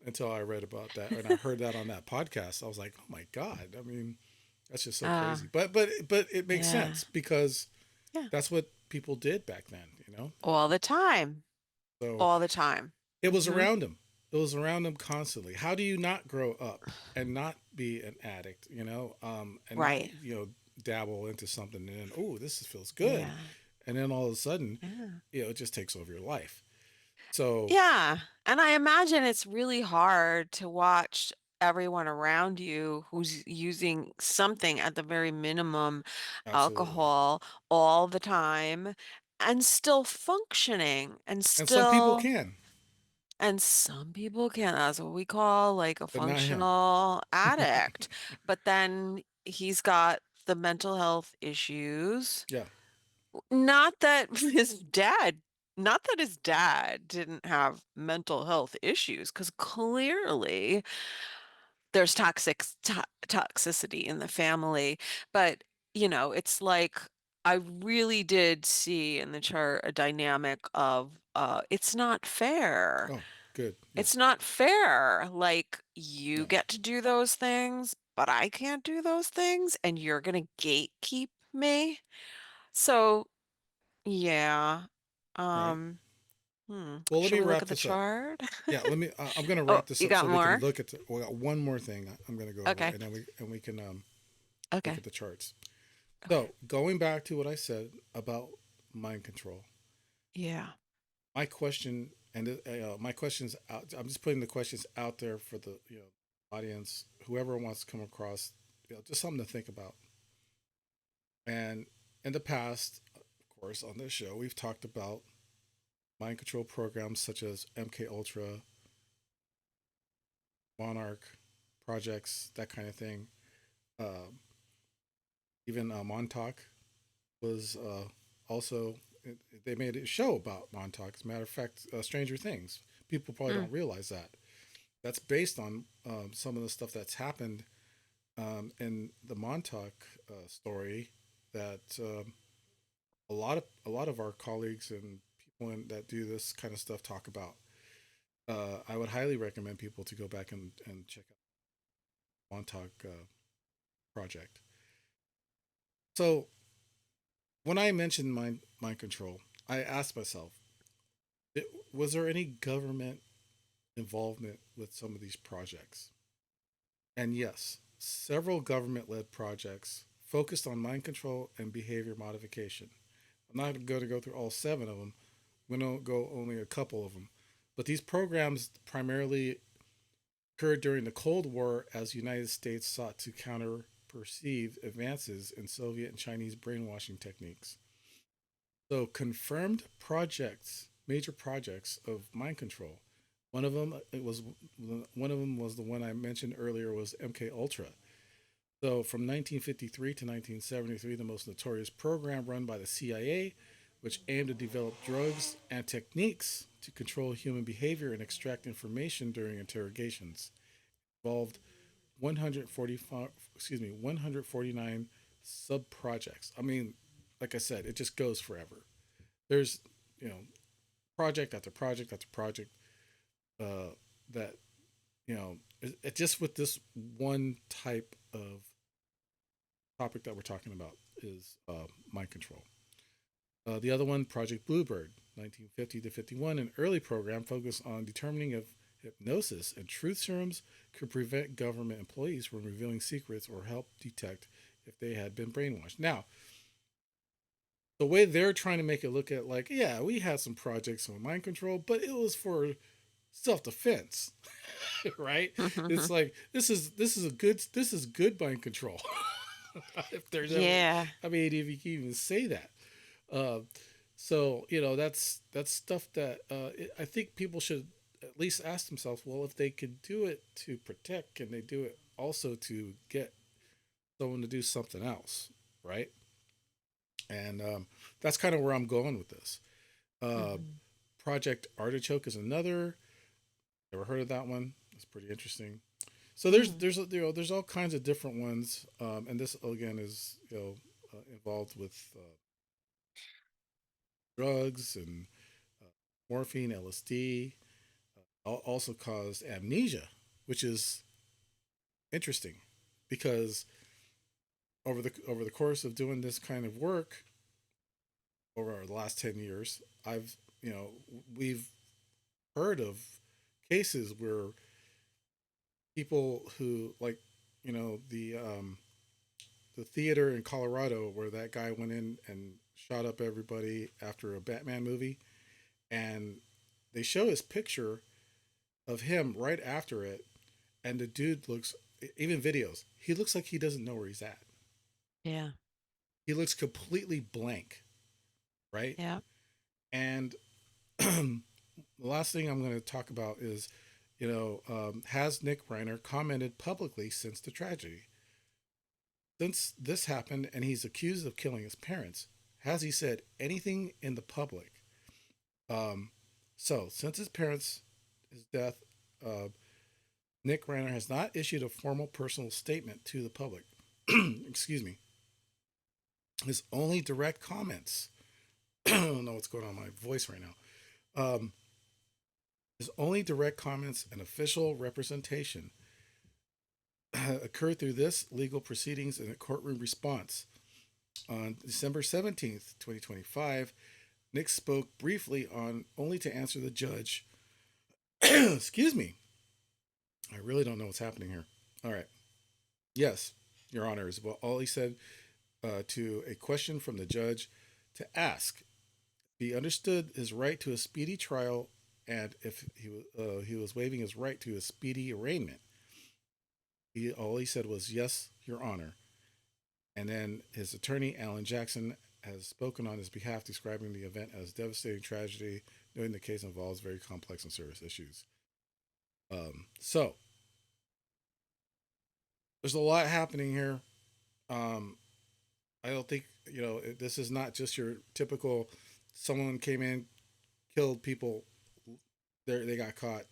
until I read about that and I heard that on that podcast. I was like, oh my god! I mean, that's just so Uh, crazy. But it makes yeah. sense because Yeah. that's what people did back then. All the time. So All the time. It was Hmm. around him. It was around him constantly. How do you not grow up and not be an addict, and not, Right. dabble into something and then, oh, this feels good. Yeah. And then all of a sudden, Yeah. it just takes over your life. So, Yeah. And I imagine it's really hard to watch everyone around you who's using something at the very minimum, absolutely. alcohol, all the time, and still functioning And some people still. can, And some people can. That's what we call like a but not him. functional addict. But then he's got the mental health issues. Yeah. Not that not that his dad didn't have mental health issues, because clearly there's toxicity in the family. But, it's like I really did see in the chart a dynamic of it's not fair. Oh, good. Yeah. It's not fair. Like, you No. get to do those things, but I can't do those things, and you're gonna gatekeep me. So, yeah. Right. Um, Well, let should me we look wrap at the this up. chart? Yeah, let me. I'm going to Oh, wrap this you up so got we can more? look at. We got one more thing I'm going to go over, Okay. and then we can look Okay. at the charts. Okay. So going back to what I said about mind control, Yeah. my question and my questions out. I'm just putting the questions out there for the audience, whoever wants to come across, just something to think about. And in the past, of course, on this show, we've talked about mind control programs such as MK Ultra, Monarch projects, that kind of thing. Um, Even Montauk was also. They made a show about Montauk. As a matter of fact, Stranger Things. People probably Mm, don't realize that. That's based on some of the stuff that's happened in the Montauk story. That a lot of our colleagues and people that do this kind of stuff talk about. I would highly recommend people to go back and check out Montauk project. So when I mentioned mind control, I asked myself, was there any government involvement with some of these projects? And yes, several government led projects focused on mind control and behavior modification. I'm not going to go through all seven of them. I'm going to go only a couple of them. But these programs primarily occurred during the Cold War as the United States sought to counter perceived advances in Soviet and Chinese brainwashing techniques. So confirmed projects, major projects of mind control. One of them was the one I mentioned earlier was MK Ultra. So from 1953 to 1973, the most notorious program run by the CIA, which aimed to develop drugs and techniques to control human behavior and extract information during interrogations, involved 149 sub projects. I mean, like I said, it just goes forever. There's you know project after project after project that it just with this one type of topic that we're talking about is mind control. The other one, Project Bluebird, 1950 to 51, an early program focused on determining if hypnosis and truth serums could prevent government employees from revealing secrets or help detect if they had been brainwashed. Now, the way they're trying to make it look at like, yeah, we had some projects on mind control, but it was for self-defense. Right? It's like this is good mind control. If there's ever, yeah. I mean, if you can even say that. Uh, so that's stuff that I think people should at least ask themselves. Well, if they could do it to protect, can they do it also to get someone to do something else, right? And that's kind of where I'm going with this. Uh, Mhm. Project Artichoke is another. Ever heard of that one? It's pretty interesting. So Mm. there's all kinds of different ones, and this again is involved with drugs and uh, morphine, LSD. Also caused amnesia, which is interesting because over the course of doing this kind of work over the last 10 years, I've we've heard of cases where people who like, you know, the theater in Colorado where that guy went in and shot up everybody after a Batman movie, and they show his picture of him right after it, and the dude looks, even videos, he looks like he doesn't know where he's at. Yeah. He looks completely blank, right? Yeah. And the last thing I'm going to talk about is, has Nick Reiner commented publicly since the tragedy? Since this happened and he's accused of killing his parents, has he said anything in the public? Um, since his death, uh, Nick Reiner has not issued a formal personal statement to the public. Excuse me. His only direct comments, I don't know what's going on with my voice right now. Um, his only direct comments and official representation occurred through this legal proceedings and a courtroom response. On December 17th, 2025, Nick spoke briefly on only to answer the judge. Excuse me. I really don't know what's happening here. All right. Yes, Your Honor, is well, all he said to a question from the judge to ask. He understood his right to a speedy trial and if he was waiving his right to a speedy arraignment. All he said was, "Yes, Your Honor." And then his attorney, Alan Jackson, has spoken on his behalf, describing the event as devastating tragedy, knowing the case involves very complex and serious issues. So there's a lot happening here. Um, I don't think this is not just your typical someone came in, killed people, they got caught.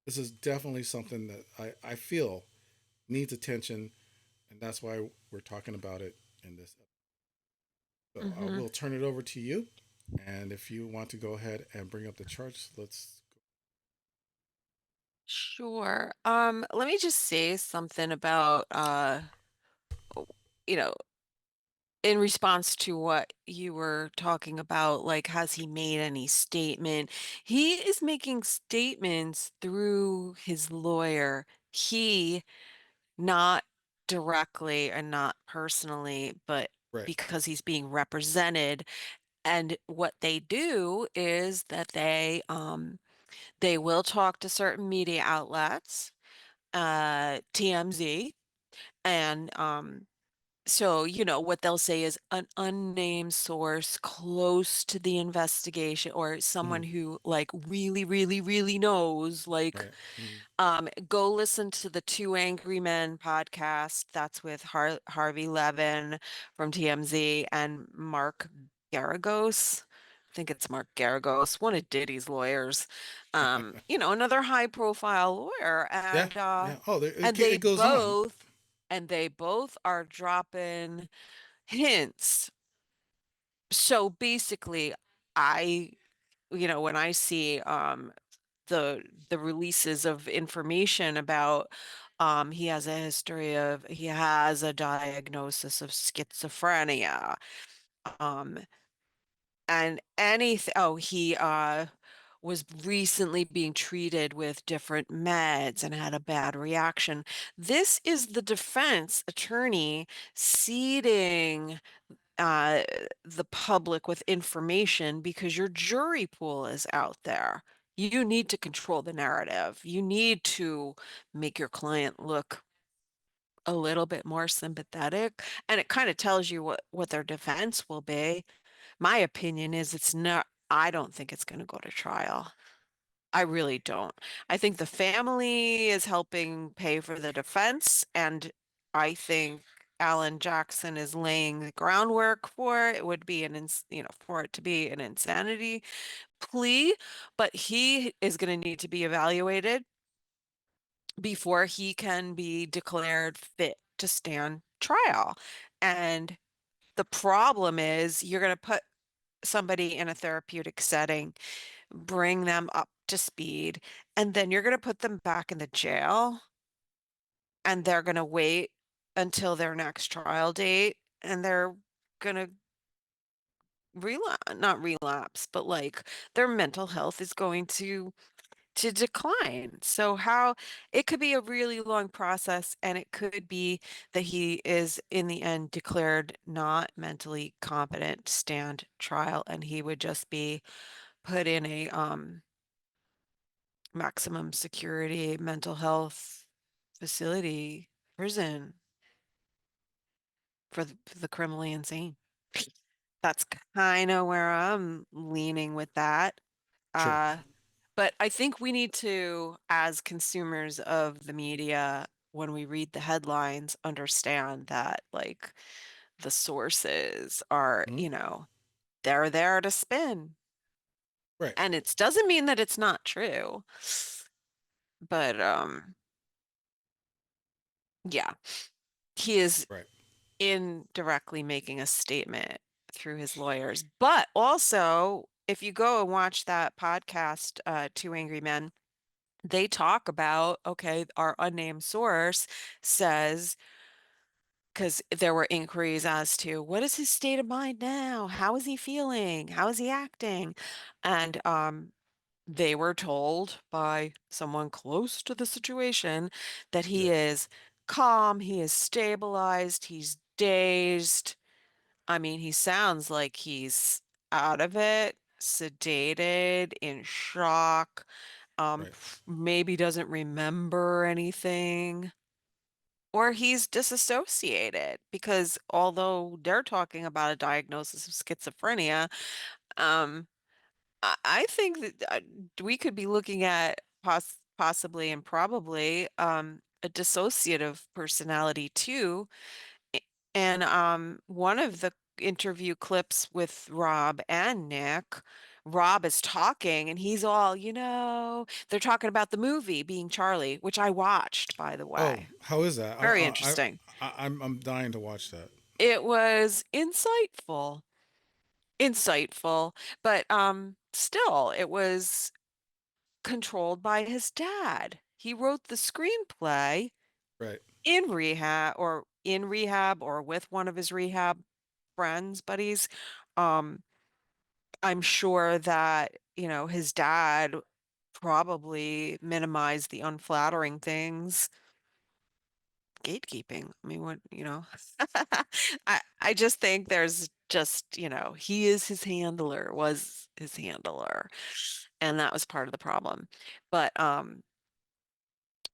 This is definitely something that I feel needs attention, and that's why we're talking about it in this episode. So I Hmm. will turn it over to you, and if you want to go ahead and bring up the charts, let's go. Sure. Let me just say something about o- you know, in response to what you were talking about, like, has he made any statement? He is making statements through his lawyer. He, not directly and not personally, but Right. because he's being represented. And what they do is that they will talk to certain media outlets, TMZ, and so, what they'll say is an unnamed source close to the investigation or someone Mm-hmm. who like really, really, really knows, like, Right. Mm-hmm. go listen to the Two Angry Men podcast. That's with Harvey Levin from TMZ and Mark Garagos. I think it's Mark Garagos, one of Diddy's lawyers. Another high profile lawyer. Yeah. And Yeah. Oh, and it goes on. they both are dropping hints. So basically, I, when I see the releases of information about he has a diagnosis of schizophrenia, um and anything, oh, he was recently being treated with different meds and had a bad reaction. This is the defense attorney seeding uh, the public with information because your jury pool is out there. You need to control the narrative. You need to make your client look a little bit more sympathetic, and it kind of tells you what their defense will be. My opinion is it's not, I don't think it's going to go to trial. I really don't. I think the family is helping pay for the defense, and I think Alan Jackson is laying the groundwork for it. It would be for it to be an insanity plea, but he is going to need to be evaluated before he can be declared fit to stand trial. And the problem is you're going to put somebody in a therapeutic setting, bring them up to speed, and then you're going to put them back in the jail and they're going to wait until their next trial date and they're going to relapse, not relapse, but like their mental health is going to to decline. So how it could be a really long process, and it could be that he is in the end declared not mentally competent to stand trial, and he would just be put in a maximum security mental health facility, prison for the criminally insane. That's kind of where I'm leaning with that. Sure. Uh, but I think we need to, as consumers of the media, when we read the headlines, understand that like the sources are, Mhm. they're there to spin. Right. And it doesn't mean that it's not true. But yeah, he is Right. indirectly making a statement through his lawyers. But also, if you go and watch that podcast, Two Angry Men, they talk about, okay, our unnamed source says, because there were inquiries as to what is his state of mind now? How is he feeling? How is he acting? And they were told by someone close to the situation that he Yeah. is calm, he is stabilized, he's dazed. I mean, he sounds like he's out of it, sedated, in shock, Right. maybe doesn't remember anything, or he's disassociated because although they're talking about a diagnosis of schizophrenia, um, I think that we could be looking at possibly and probably a dissociative personality too. A- And one of the interview clips with Rob and Nick, Rob is talking and he's all, they're talking about the movie Being Charlie, which I watched, by the Oh, way. how is that? Very interesting. I'm dying to watch that. It was insightful, but still, it was controlled by his dad. He wrote the screenplay Right. in rehab or with one of his rehab friends, buddies. Um, I'm sure that, his dad probably minimized the unflattering things. Gatekeeping. I mean, what. I just think there's just, he is his handler, was his handler, and that was part of the problem. But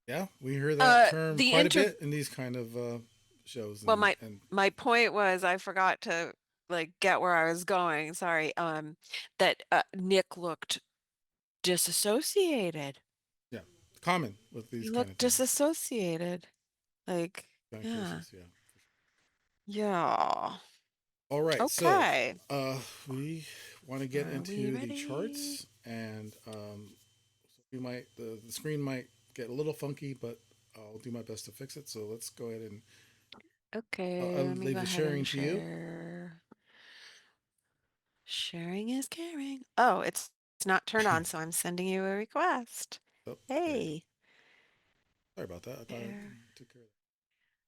Yeah, we hear that term the quite a inter bit in these kind of shows, well, and my point was I forgot to like get where I was going. Sorry. That Nick looked disassociated. yeah, common with He these kind of looked things, disassociated. Like, kind of yeah. cases. Yeah. Yeah. All right, so Okay. we want to get Are we into the ready? charts, and so we might the screen might get a little funky, but I'll do my best to fix it. So let's go ahead and I'll Okay, let me leave go the ahead sharing and to you. share. Sharing is caring. Oh, it's not turned on, so I'm sending you a request. Oh, okay. Hey, Sorry about that. I thought I there. took care of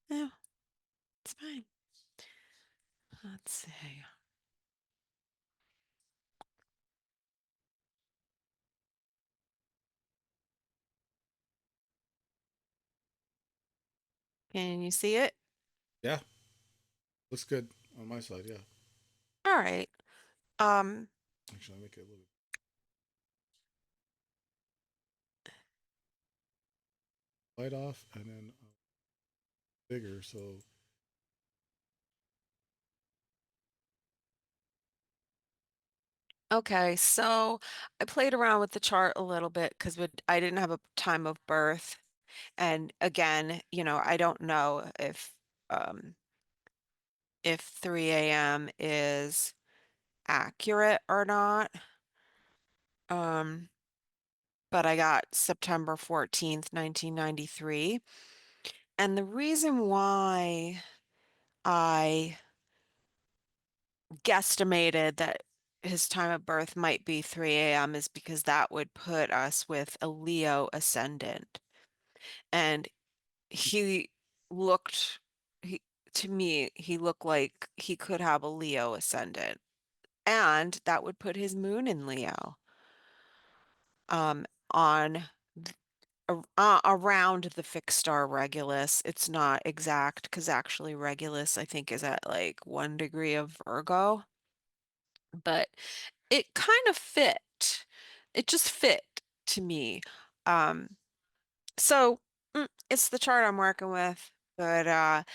No, it's fine. Let's see. Can you see it? that. Yeah, looks good on my side. Yeah, All right. Um, actually, I'll make it a little light off and then bigger. So okay, so I played around with the chart a little bit because I didn't have a time of birth. And again, I don't know um if 3 a.m. is accurate or not. Um, but I got September 14th, 1993. And the reason why I guesstimated that his time of birth might be 3 a.m. is because that would put us with a Leo ascendant. And he looked, he, to me, he looked like he could have a Leo ascendant. And that would put his moon in Leo. on around the fixed star Regulus. It's not exact because actually Regulus, I think, is at like 1 degree of Virgo, but it kind of fit. It just fit to me. Um, so it's the chart I'm working with, but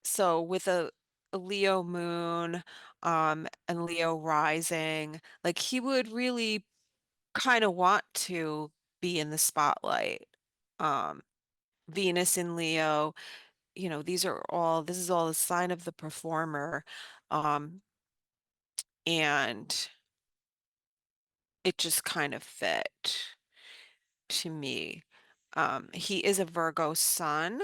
so with a Leo moon, and Leo rising, like he would really kind of want to be in the spotlight. Um, Venus in Leo, this is all a sign of the performer. Um, and it just kind of fit to me. He is a Virgo sun.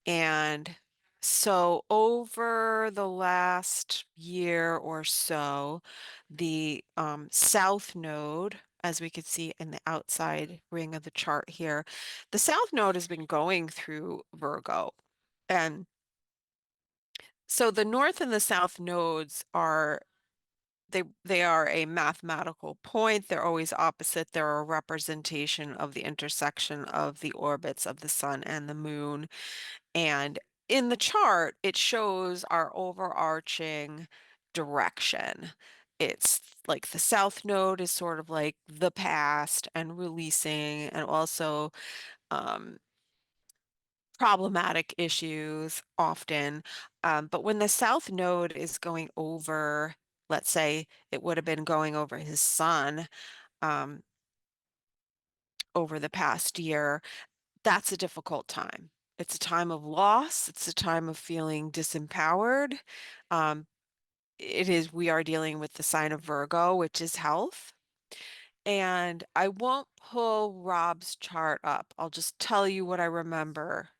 And so over the last year or so, the South Node, as we could see in the outside ring of the chart here, the South Node has been going through Virgo. And so the North and the South nodes are they are a mathematical point. They're always opposite. They're a representation of the intersection of the orbits of the sun and the moon. And in the chart, it shows our overarching direction. It's like the South Node is sort of like the past and releasing, and also um, problematic issues often. But when the South Node is going over, let's say it would have been going over his son um, over the past year, that's a difficult time. It's a time of loss. It's a time of feeling disempowered. Um, we are dealing with the sign of Virgo, which is health. And I won't pull Rob's chart up. I'll just tell you what I remember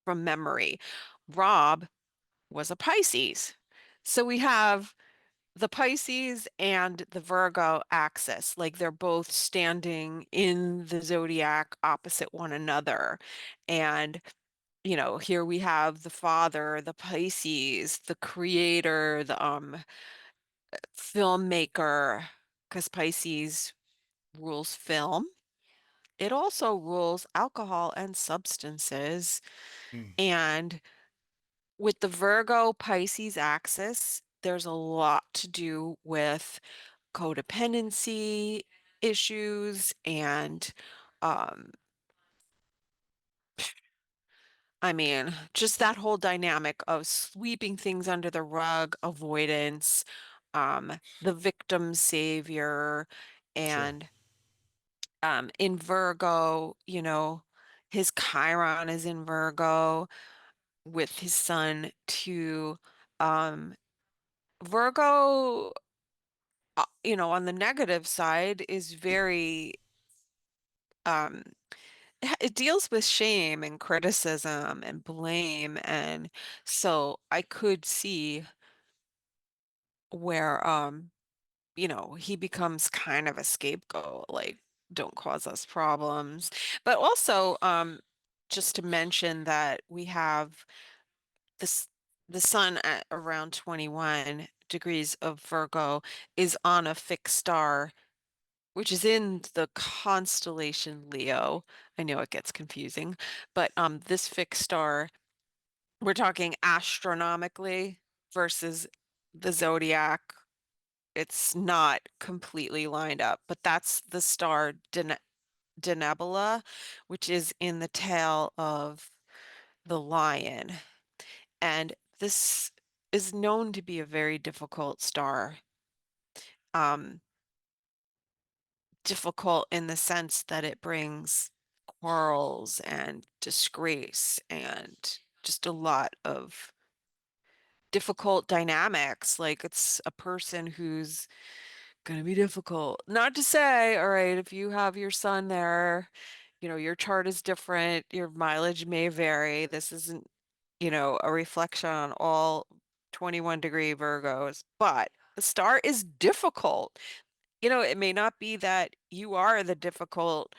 from memory. Rob was a Pisces. So we have the Pisces and the Virgo axis, like they're both standing in the zodiac opposite one another. And here we have the father, the Pisces, the creator, the filmmaker, because Pisces rules film. It also rules alcohol and substances. Mm. And with the Virgo Pisces axis, there's a lot to do with codependency issues and um, I mean, just that whole dynamic of sweeping things under the rug, avoidance, the victim savior, Sure. and in Virgo, his Chiron is in Virgo with his sun too. Um, Virgo, on the negative side is very um it deals with shame and criticism and blame. And so I could see where, he becomes kind of a scapegoat, like, don't cause us problems. But also, just to mention that we have this, the sun at around 21 degrees of Virgo is on a fixed star, which is in the constellation Leo. I know it gets confusing, but this fixed star, we're talking astronomically versus the zodiac. It's not completely lined up, but that's the star Denebula, which is in the tail of the lion. And this is known to be a very difficult star. Um, Difficult in the sense that it brings quarrels and disgrace and just a lot of difficult dynamics. Like it's a person who's going to be difficult. Not to say, all right, if you have your son there, your chart is different, your mileage may vary. This isn't, a reflection on all 21-degree Virgos, but the star is difficult. It may not be that you are the difficult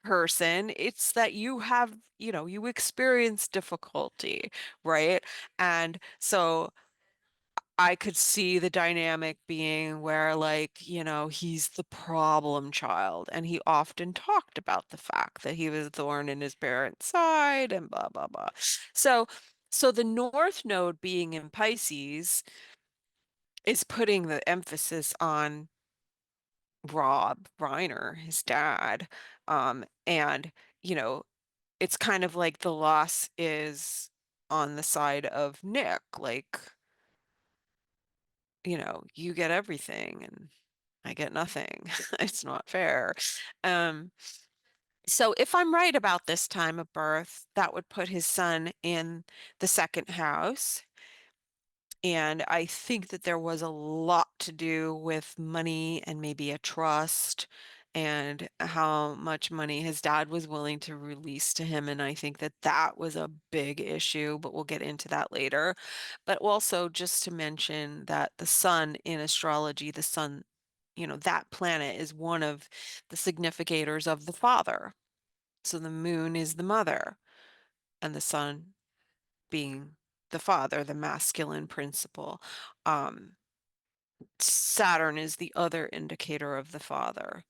person, it's that you have, you experience difficulty, right? And so I could see the dynamic being where, like, he's the problem child. And he often talked about the fact that he was a thorn in his parents' side and blah, blah, blah. So, so the North Node being in Pisces is putting the emphasis on Rob Reiner, his dad. And, you know, it's kind of like the loss is on the side of Nick. Like, you get everything and I get nothing. It's not fair. Um, so if I'm right about this time of birth, that would put his son in the second house. And I think that there was a lot to do with money and maybe a trust and how much money his dad was willing to release to him. And I think that that was a big issue, but we'll get into that later. But also, just to mention that the sun in astrology, the sun, that planet is one of the significators of the father. So the moon is the mother, and the sun being the father, the masculine principle. Um, Saturn is the other indicator of the father,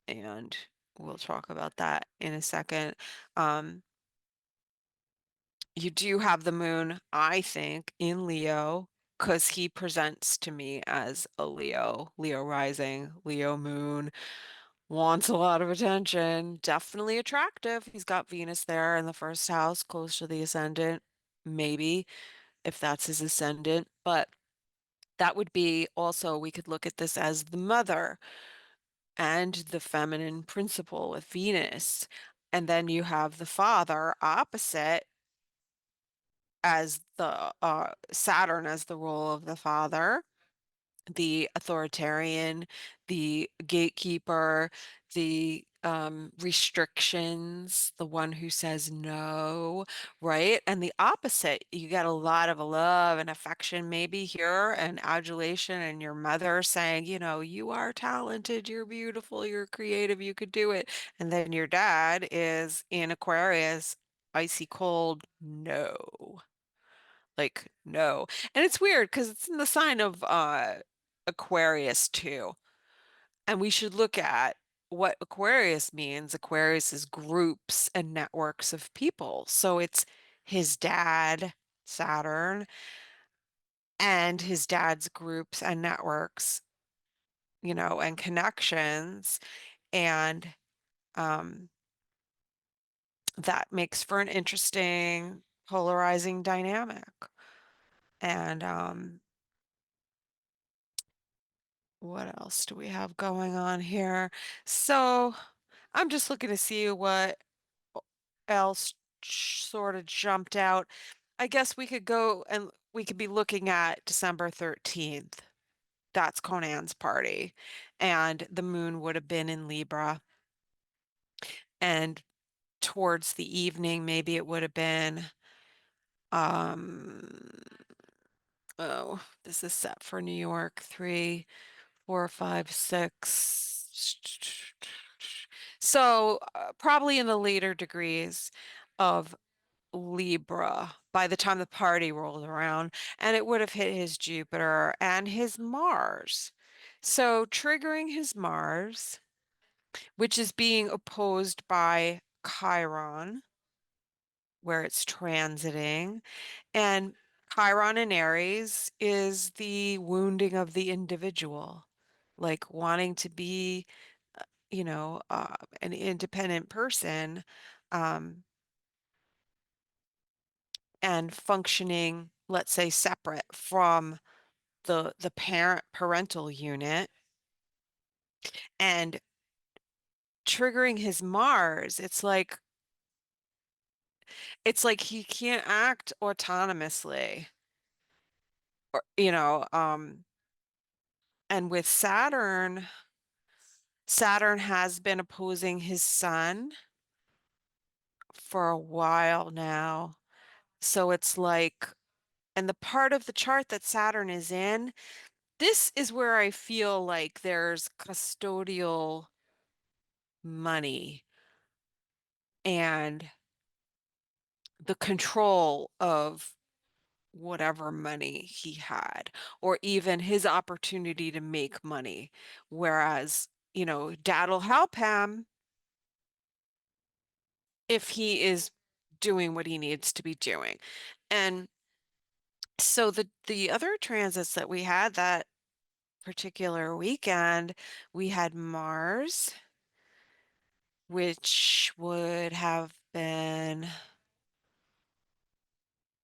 and we'll talk about that in a second. Um, you do have the moon, I think, in Leo because he presents to me as a Leo, Leo rising, Leo moon, wants a lot of attention, definitely attractive. He's got Venus there in the first house, close to the ascendant, maybe if that's his ascendant, but that would be also, we could look at this as the mother and the feminine principle with Venus. And then you have the father opposite as the Saturn as the role of the father, the authoritarian, the gatekeeper, the restrictions, the one who says no, right? And the opposite, you get a lot of love and affection maybe here and adulation, and your mother saying, you are talented, you're beautiful, you're creative, you could do it. And then your dad is in Aquarius, icy cold, no. Like, no. And it's weird because it's in the sign of Aquarius too. And we should look at what Aquarius means. Aquarius is groups and networks of people. So it's his dad, Saturn, and his dad's groups and networks, and connections. And um, that makes for an interesting polarizing dynamic. And what else do we have going on here? So I'm just looking to see what else sort of jumped out. I guess we could go and we could be looking at December 13th. That's Conan's party. And the moon would have been in Libra. And towards the evening, maybe it would have been, um, oh, this is set for New York, 3, 4, 5, 6. So probably in the later degrees of Libra by the time the party rolled around, and it would have hit his Jupiter and his Mars. So triggering his Mars, which is being opposed by Chiron, where it's transiting, and Chiron in Aries is the wounding of the individual, like wanting to be, an independent person, um, and functioning, let's say, separate from the parental unit, and triggering his Mars. It's like he can't act autonomously, or and with Saturn has been opposing his sun for a while now. So it's like, and the part of the chart that Saturn is in, this is where I feel like there's custodial money and the control of whatever money he had, or even his opportunity to make money. Whereas, dad'll help him if he is doing what he needs to be doing. And so the other transits that we had that particular weekend, we had Mars, which would have been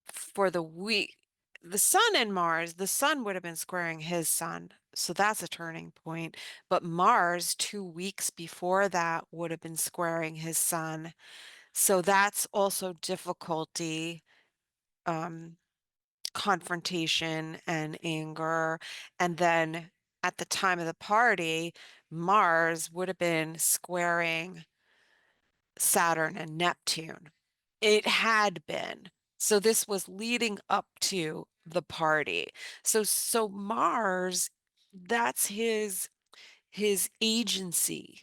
for the week. The sun and Mars, the sun would have been squaring his sun. So that's a turning point. But Mars, 2 weeks before that, would have been squaring his sun. So that's also difficulty, um, confrontation and anger. And then at the time of the party, Mars would have been squaring Saturn and Neptune. It had been. So this was leading up to the party. So Mars, that's his agency,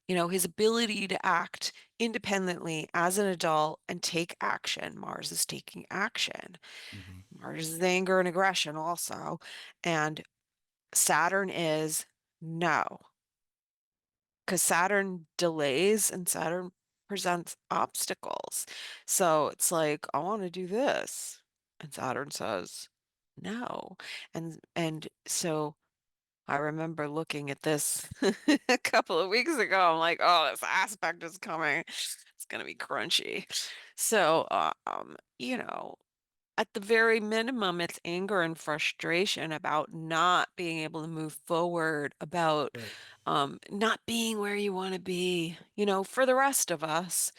his ability to act independently as an adult and take action. Mars is taking action. Mm-hmm. Mars is anger and aggression also. And Saturn is no, because Saturn delays and Saturn presents obstacles. So it's like, I want to do this. And Saturn says no. And so I remember looking at this a couple of weeks ago. I'm like, oh, this aspect is coming. It's gonna be crunchy. So at the very minimum, it's anger and frustration about not being able to move forward, about Right. not being where you want to be, for the rest of us,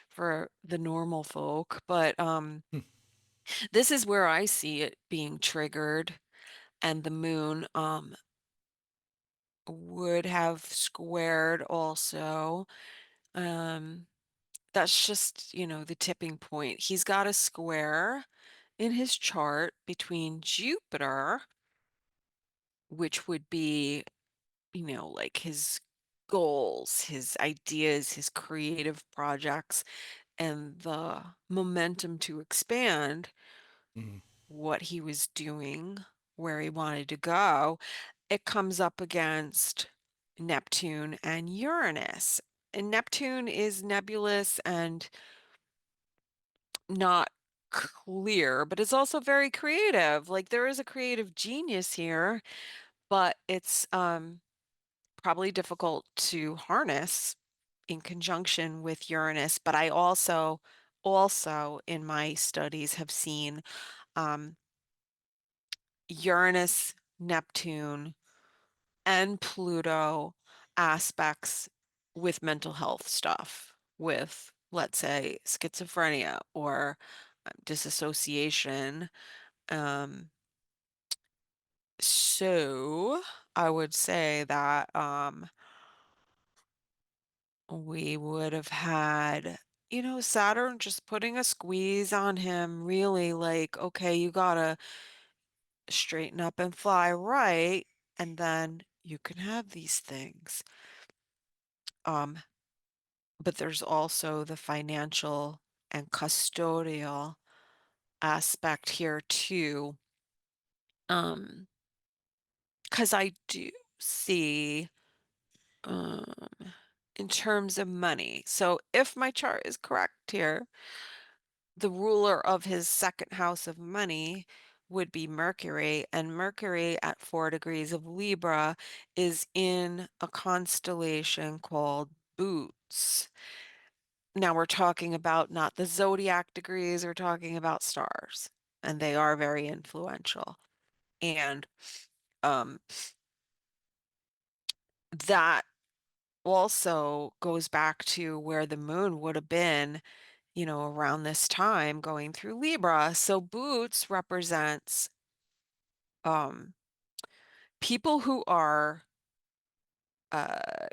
for the normal folk. But Hmm. this is where I see it being triggered, and the moon would have squared also. Um, that's just, the tipping point. He's got a square in his chart between Jupiter, which would be, like his goals, his ideas, his creative projects, and the momentum to expand Mm-hmm. what he was doing, where he wanted to go. It comes up against Neptune and Uranus. And Neptune is nebulous and not clear, but it's also very creative. Like there is a creative genius here, but it's probably difficult to harness in conjunction with Uranus. But I also in my studies have seen um, Uranus, Neptune, and Pluto aspects with mental health stuff, with, let's say, schizophrenia or disassociation. Um, so I would say that we would have had, Saturn just putting a squeeze on him, really like, okay, you gotta straighten up and fly right, and then you can have these things. Um, but there's also the financial and custodial aspect here too. Um, because I do see um in terms of money. So if my chart is correct here, the ruler of his second house of money would be Mercury, and Mercury at 4 degrees of Libra is in a constellation called Boots. Now we're talking about not the zodiac degrees, we're talking about stars, and they are very influential. And um, that also goes back to where the moon would have been, around this time going through Libra. So Boots represents um, people who are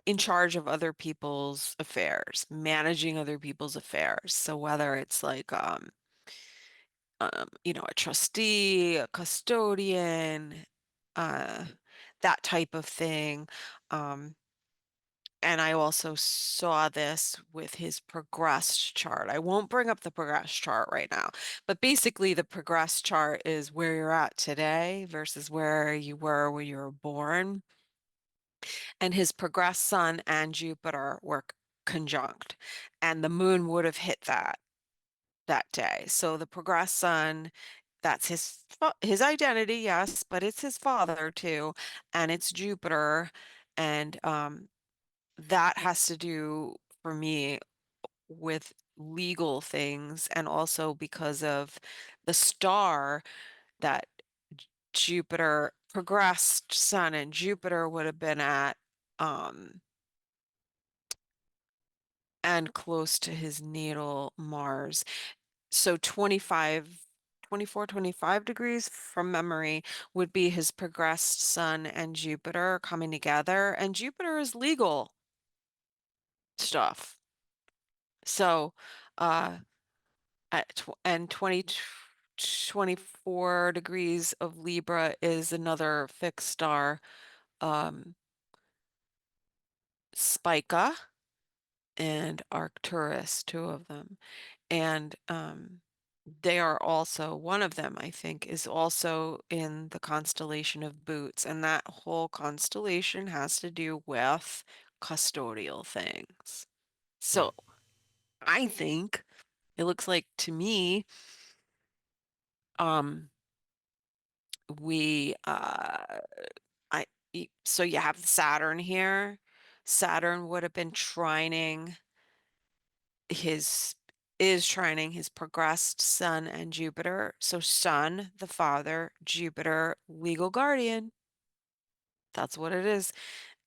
in charge of other people's affairs, managing other people's affairs. So whether it's like a trustee, a custodian, uh, that type of thing. Um, and I also saw this with his progressed chart. I won't bring up the progressed chart right now, but basically the progressed chart is where you're at today versus where you were when you were born. And his progressed sun and Jupiter were conjunct, and the moon would have hit that day. So the progressed sun, that's his identity, yes, but it's his father too, and it's Jupiter, and that has to do for me with legal things and also because of the star that Jupiter progressed sun and Jupiter would have been at um and close to his natal Mars. So 25 degrees from memory would be his progressed sun and Jupiter coming together, and Jupiter is legal stuff. So uh at tw and 24 degrees of Libra is another fixed star, um, Spica and Arcturus, two of them. And they are also, one of them, I think, is also in the constellation of Boots. And that whole constellation has to do with custodial things. Right. So I think it looks like to me, um, we so you have Saturn here. Saturn would have been trining his is trining his progressed sun and Jupiter. So sun, the father, Jupiter, legal guardian. That's what it is.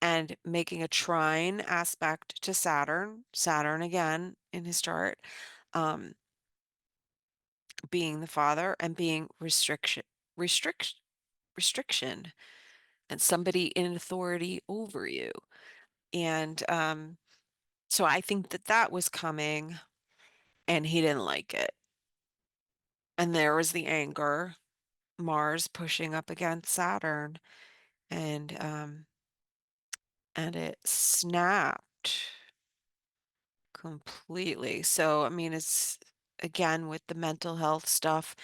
And making a trine aspect to Saturn, Saturn again in his chart, um, being the father and being restriction, restriction, and somebody in authority over you. And so I think that that was coming and he didn't like it. And there was the anger, Mars pushing up against Saturn and and it snapped completely. So I mean it's again with the mental health stuff,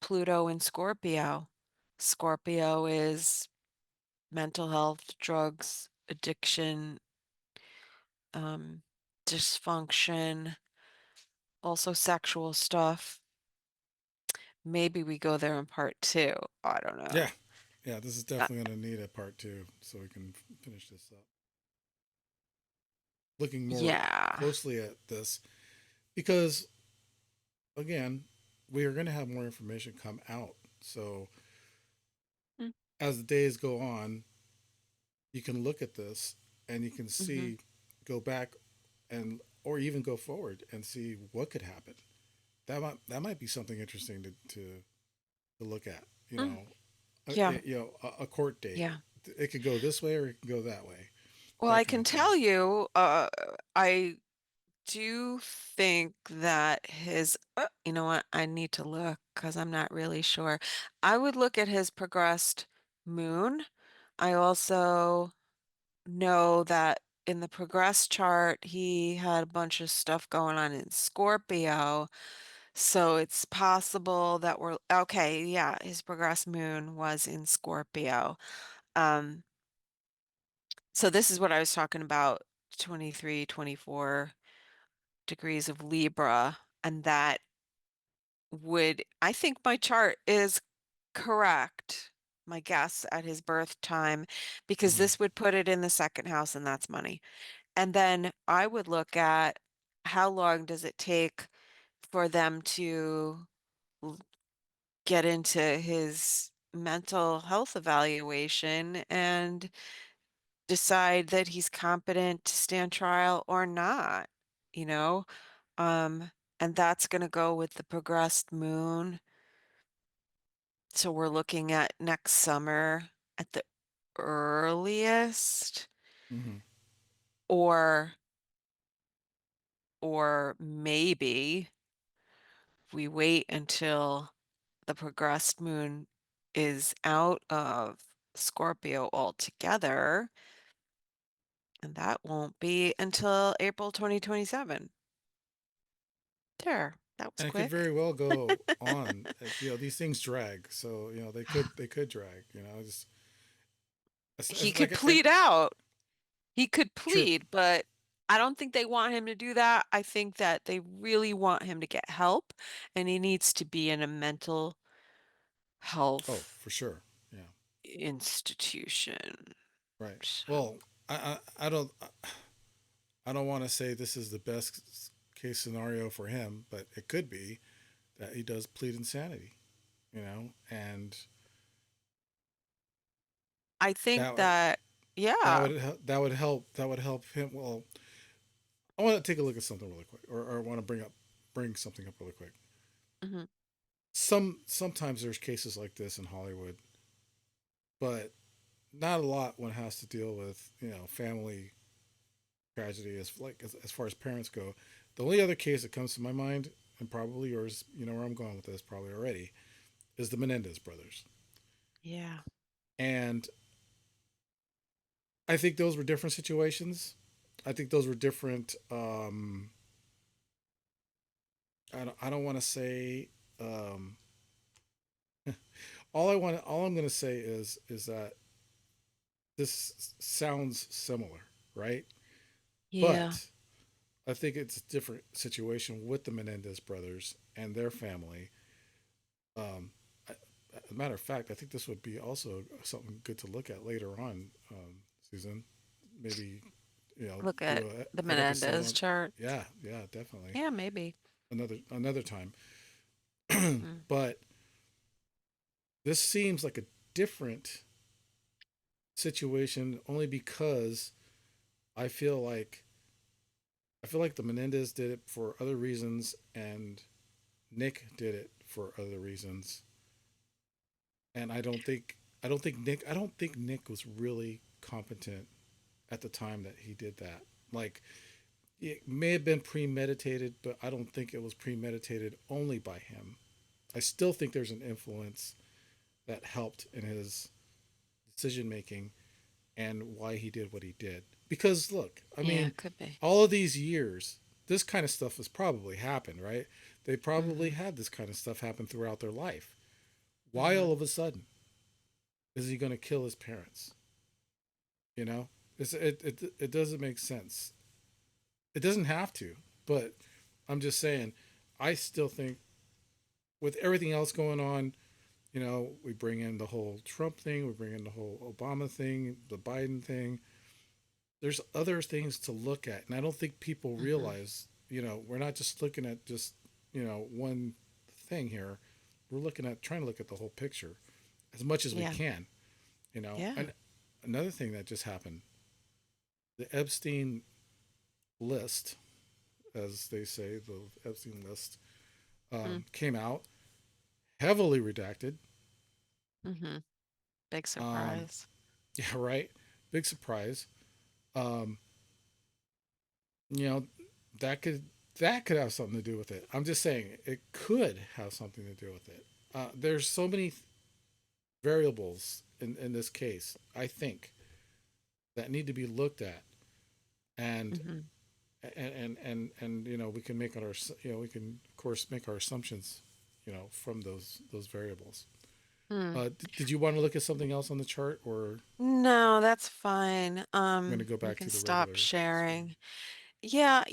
Pluto in Scorpio. Scorpio is mental health, drugs, addiction, um, dysfunction, also sexual stuff. Maybe we go there in part two. I don't know. Yeah. Yeah. This is Uh, definitely going to need a part two so we can finish this up. Looking more yeah. closely at this because, again, we are going to have more information come out. So as the days go on, you can look at this and you can Mm-hmm. see, go back and or even go forward and see what could happen. That might be something interesting to look at. Mm, yeah. A court date. Yeah. It could go this way or it could go that way. Well, That I kind can of thing. tell you, I do think that his, you know what? I need to look because I'm not really sure. I would look at his progressed moon. I also know that in the progress chart, he had a bunch of stuff going on in Scorpio. So it's possible that we're okay. Yeah, his progress moon was in Scorpio. Um, so this is what I was talking about, 23, 24 degrees of Libra, and that would, I think my chart is correct, my guess at his birth time, because Mm-hmm. this would put it in the second house, and that's money. And then I would look at how long does it take for them to l- get into his mental health evaluation and decide that he's competent to stand trial or not, you know? Um, and that's going to go with the progressed moon. So we're looking at next summer at the earliest, Mm-hmm. or maybe we wait until the progressed moon is out of Scorpio altogether And that won't be until April 2027. There, that was And it could quick. very well go on. These things drag, so they could drag. Just He like could and plead out. He could true. plead, but I don't think they want him to do that. I think that they really want him to get help, and he needs to be in a mental Oh, health for sure. Yeah. institution. Right. So, Well, I don't want to say this is the best case scenario for him, but it could be that he does plead insanity. And I think that would that, that yeah. would that would help him. Well, I want to take a look at something really quick, or I want to bring something up really quick. Mhm. Sometimes there's cases like this in Hollywood, but not a lot when it has to deal with family tragedy as far as parents go. The only other case that comes to my mind, and probably yours, where I'm going with this probably already, is the Menendez brothers. Yeah. And I think those were different situations. I think those were different. I don't want to say. Um, all I'm going to say is that this sounds similar, right? Yeah. But I think it's a different situation with the Menendez brothers and their family. Um, as a matter of fact, I think this would be also something good to look at later on, Susan. Maybe Look do at the an episode Menendez on. chart. Yeah, yeah, definitely Yeah, maybe. another time. Mm. But this seems like a different situation only because I feel like the Menendez did it for other reasons and Nick did it for other reasons. And I don't think Nick was really competent at the time that he did that. Like it may have been premeditated, but I don't think it was premeditated only by him. I still think there's an influence that helped in his decision making and why he did what he did. Because look, I Yeah, mean, it could be. all of these years, this kind of stuff has probably happened, right? They probably Hmm. had this kind of stuff happen throughout their life. Why Hmm. all of a sudden is he going to kill his parents? You know, it doesn't make sense. It doesn't have to, but I'm just saying, I still think with everything else going on, we bring in the whole Trump thing, we bring in the whole Obama thing, the Biden thing. There's other things to look at, and I don't think people Hmm. realize, we're not just looking at just, one thing here. We're looking at trying to look at the whole picture as much as we Yeah. can, Yeah. And another thing that just happened, the Epstein list, as they say, the Epstein list Mm. came out heavily redacted. Hmm. Big Um, surprise. yeah, right. Big surprise. Um, you know that could have something to do with it. I'm just saying it could have something to do with it. There's so many variables in this case. I think that need to be looked at, and Hmm. we can make our we can of course make our assumptions, from those variables. Hmm. Did you want to look at something else on the chart, or No, that's fine. I'm going to go We back can to the stop regular sharing. screen? Yeah,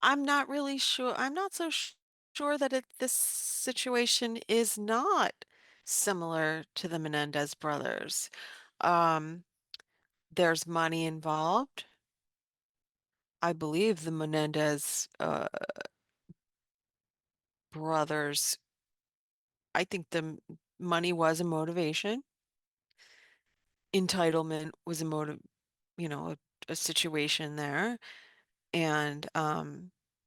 I'm not really sure. I'm not so sure that this situation is not similar to the Menendez brothers. Um, there's money involved. I believe the Menendez brothers, I think money was a motivation. Entitlement was a motive, a situation there. And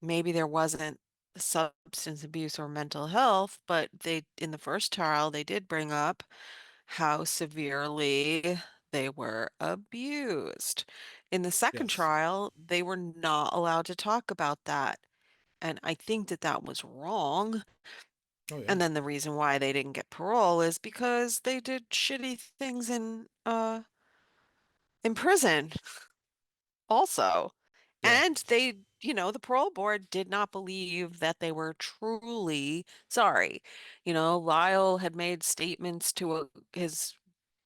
maybe there wasn't substance abuse or mental health, but in the first trial, they did bring up how severely they were abused. In the second Yes. trial, they were not allowed to talk about that. And I think that that was wrong. Oh yeah. And then the reason why they didn't get parole is because they did shitty things in prison. also. Yeah. And they, the parole board did not believe that they were truly sorry. Lyle had made statements to his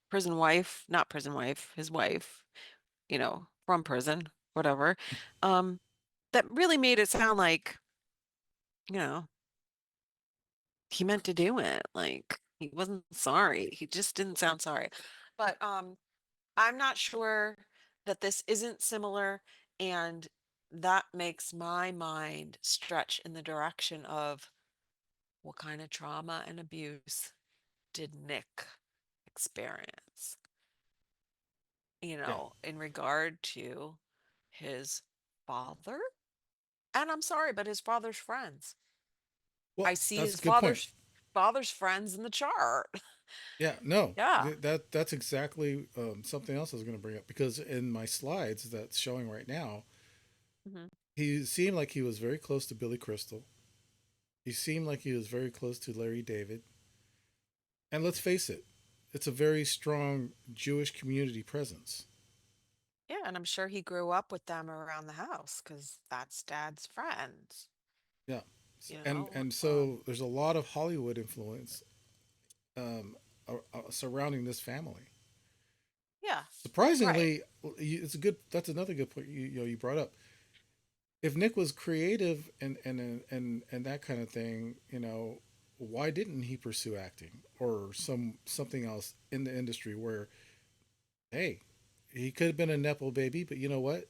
prison wife, not prison wife, his wife, from prison, whatever, um, that really made it sound like, you know, he meant to do it. Like he wasn't sorry. He just didn't sound sorry. But I'm not sure that this isn't similar, and that makes my mind stretch in the direction of what kind of trauma and abuse did Nick experience, Yeah. in regard to his father? And I'm sorry, but his father's friends. I Well, see that's a his good point. father's friends in the chart. Yeah, no, Yeah. that's exactly something else I was going to bring up because in my slides that's showing right now, Hmm. he seemed like he was very close to Billy Crystal. He seemed like he was very close to Larry David. And let's face it, it's a very strong Jewish community presence. Yeah, and I'm sure he grew up with them around the house because that's dad's friends, Yeah, you and know. and so there's a lot of Hollywood influence um, surrounding this family. Yeah, right. Surprisingly, it's a good. That's another good point you brought up. If Nick was creative and that kind of thing, why didn't he pursue acting or something else in the industry where, hey, he could have been a nepo baby, but you know what?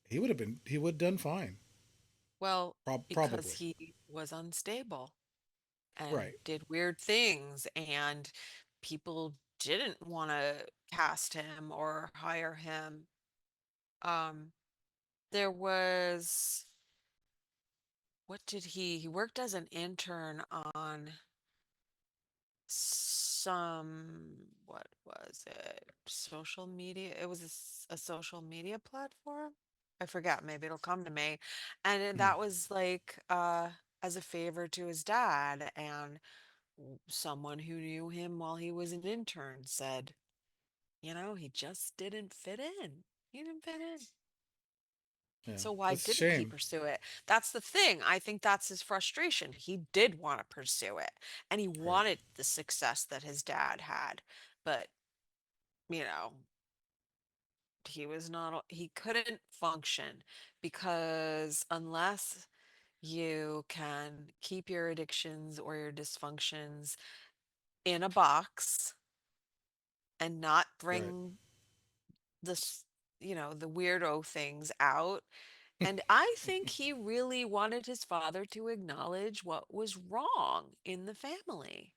He would have done fine, Well, because probably. he was unstable and Right, did weird things, and people didn't want to cast him or hire him. Um, there was, what did he worked as an intern on what was it? Social media. It was a social media platform. I forgot, maybe it'll come to me. And mm, that was like as a favor to his dad, and someone who knew him while he was an intern said, he just didn't fit in. He didn't fit in. yeah, So why that's a didn't he shame. pursue it? That's the thing. I think that's his frustration. He did want to pursue it, and he Right, wanted the success that his dad had. But, you know, he couldn't function because unless you can keep your addictions or your dysfunctions in a box and not right. bring this, the weirdo things out. And I think he really wanted his father to acknowledge what was wrong in the family,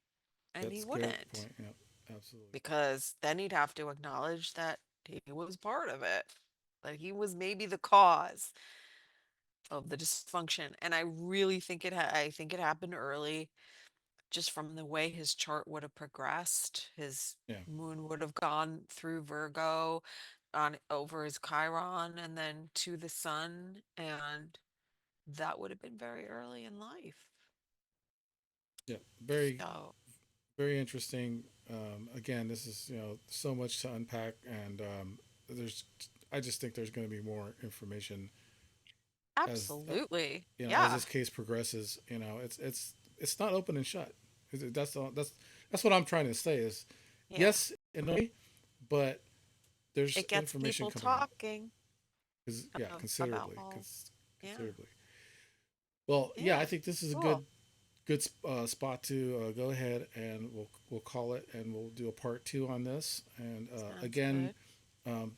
and he That's a good wouldn't, point. Yeah, absolutely. because then he'd have to acknowledge that he was part of it, that he was maybe the cause of the dysfunction. And I think it happened early, just from the way his chart would have progressed. His Yeah, moon would have gone through Virgo on over his Chiron and then to the sun, and that would have been very early in life. yeah. Very, So, very interesting. Again, this is so much to unpack, and there's. I just think there's going to be more information as absolutely. as Yeah. this case progresses. It's not open and shut. That's all. That's what I'm trying to say. Is Yeah. yes, in a way, but there's It gets information people coming out. talking Yeah, about considerably, all. Yeah. considerably. Well, yeah, I Yeah. think this is a Cool. good spot to go ahead and we'll call it and we'll do a part two on this. And Sounds again, good. um,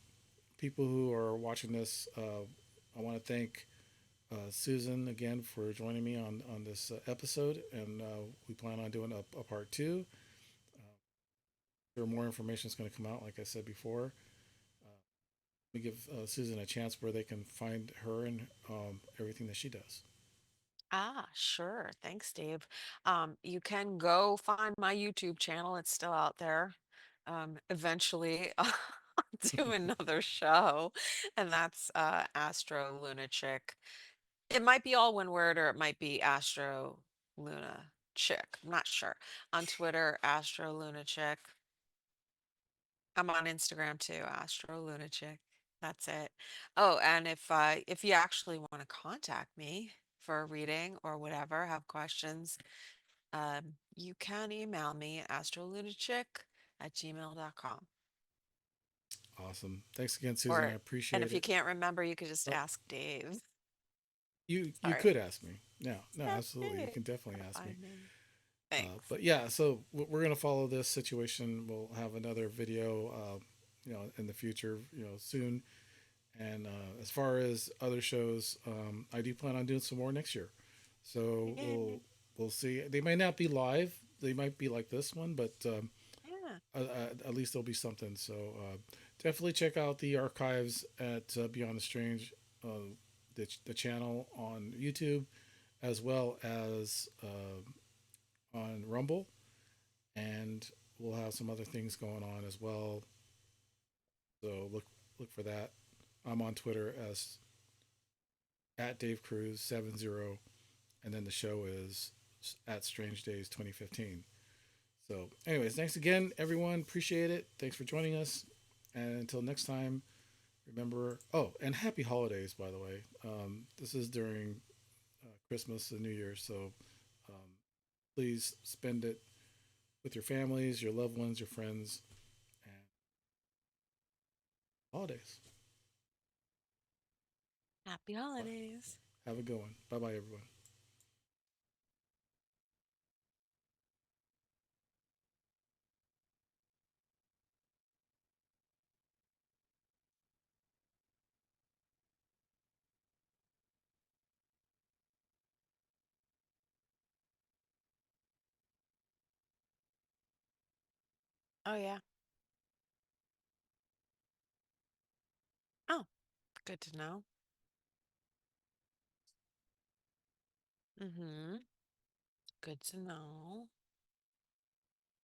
people who are watching this, I want to thank Susan again for joining me on this episode, and we plan on doing a part two. There more information is going to come out, like I said before. We give Susan a chance where they can find her and everything that she does. Ah, sure. Thanks, Dave. You can go find my YouTube channel. It's still out there. Eventually, I'll do another show, and that's Astro Luna Chick. It might be all one word, or it might be Astro Luna Chick. I'm not sure. On Twitter, Astro Luna Chick. I'm on Instagram too, Astro Luna Chick. That's it. Oh, and if you actually want to contact me for a reading or whatever, have questions, you can email me astrolunachick@gmail.com. Awesome. Thanks again, Susan. I Or and appreciate if you it. can't remember, you could just Oh, ask Dave. you Sorry. could ask me. No, no, Ask absolutely. You Dave. can definitely He'll ask me. find me. Thanks. But yeah, so we're gonna follow this situation. We'll have another video, in the future, soon. And as far as other shows, I do plan on doing some more next year. So Yay. we'll see. They might not be live. They might be like this one, but Yeah. at least there'll be something. So definitely check out the archives at Beyond the Strange, the channel on YouTube, as well as on Rumble, and we'll have some other things going on as well. So look for that. I'm on Twitter as at Dave Cruz 70, and then the show is at Strange Days 2015. So, anyways, thanks again, everyone. Appreciate it. Thanks for joining us. And until next time, remember. Oh, and happy holidays, by the way. This is during Christmas and New Year, so um, please spend it with your families, your loved ones, your friends, and holidays. Happy Bye. holidays. Have a good one. Bye bye, everyone. Oh, yeah. Oh, good to know. Mm-hmm. Good to know.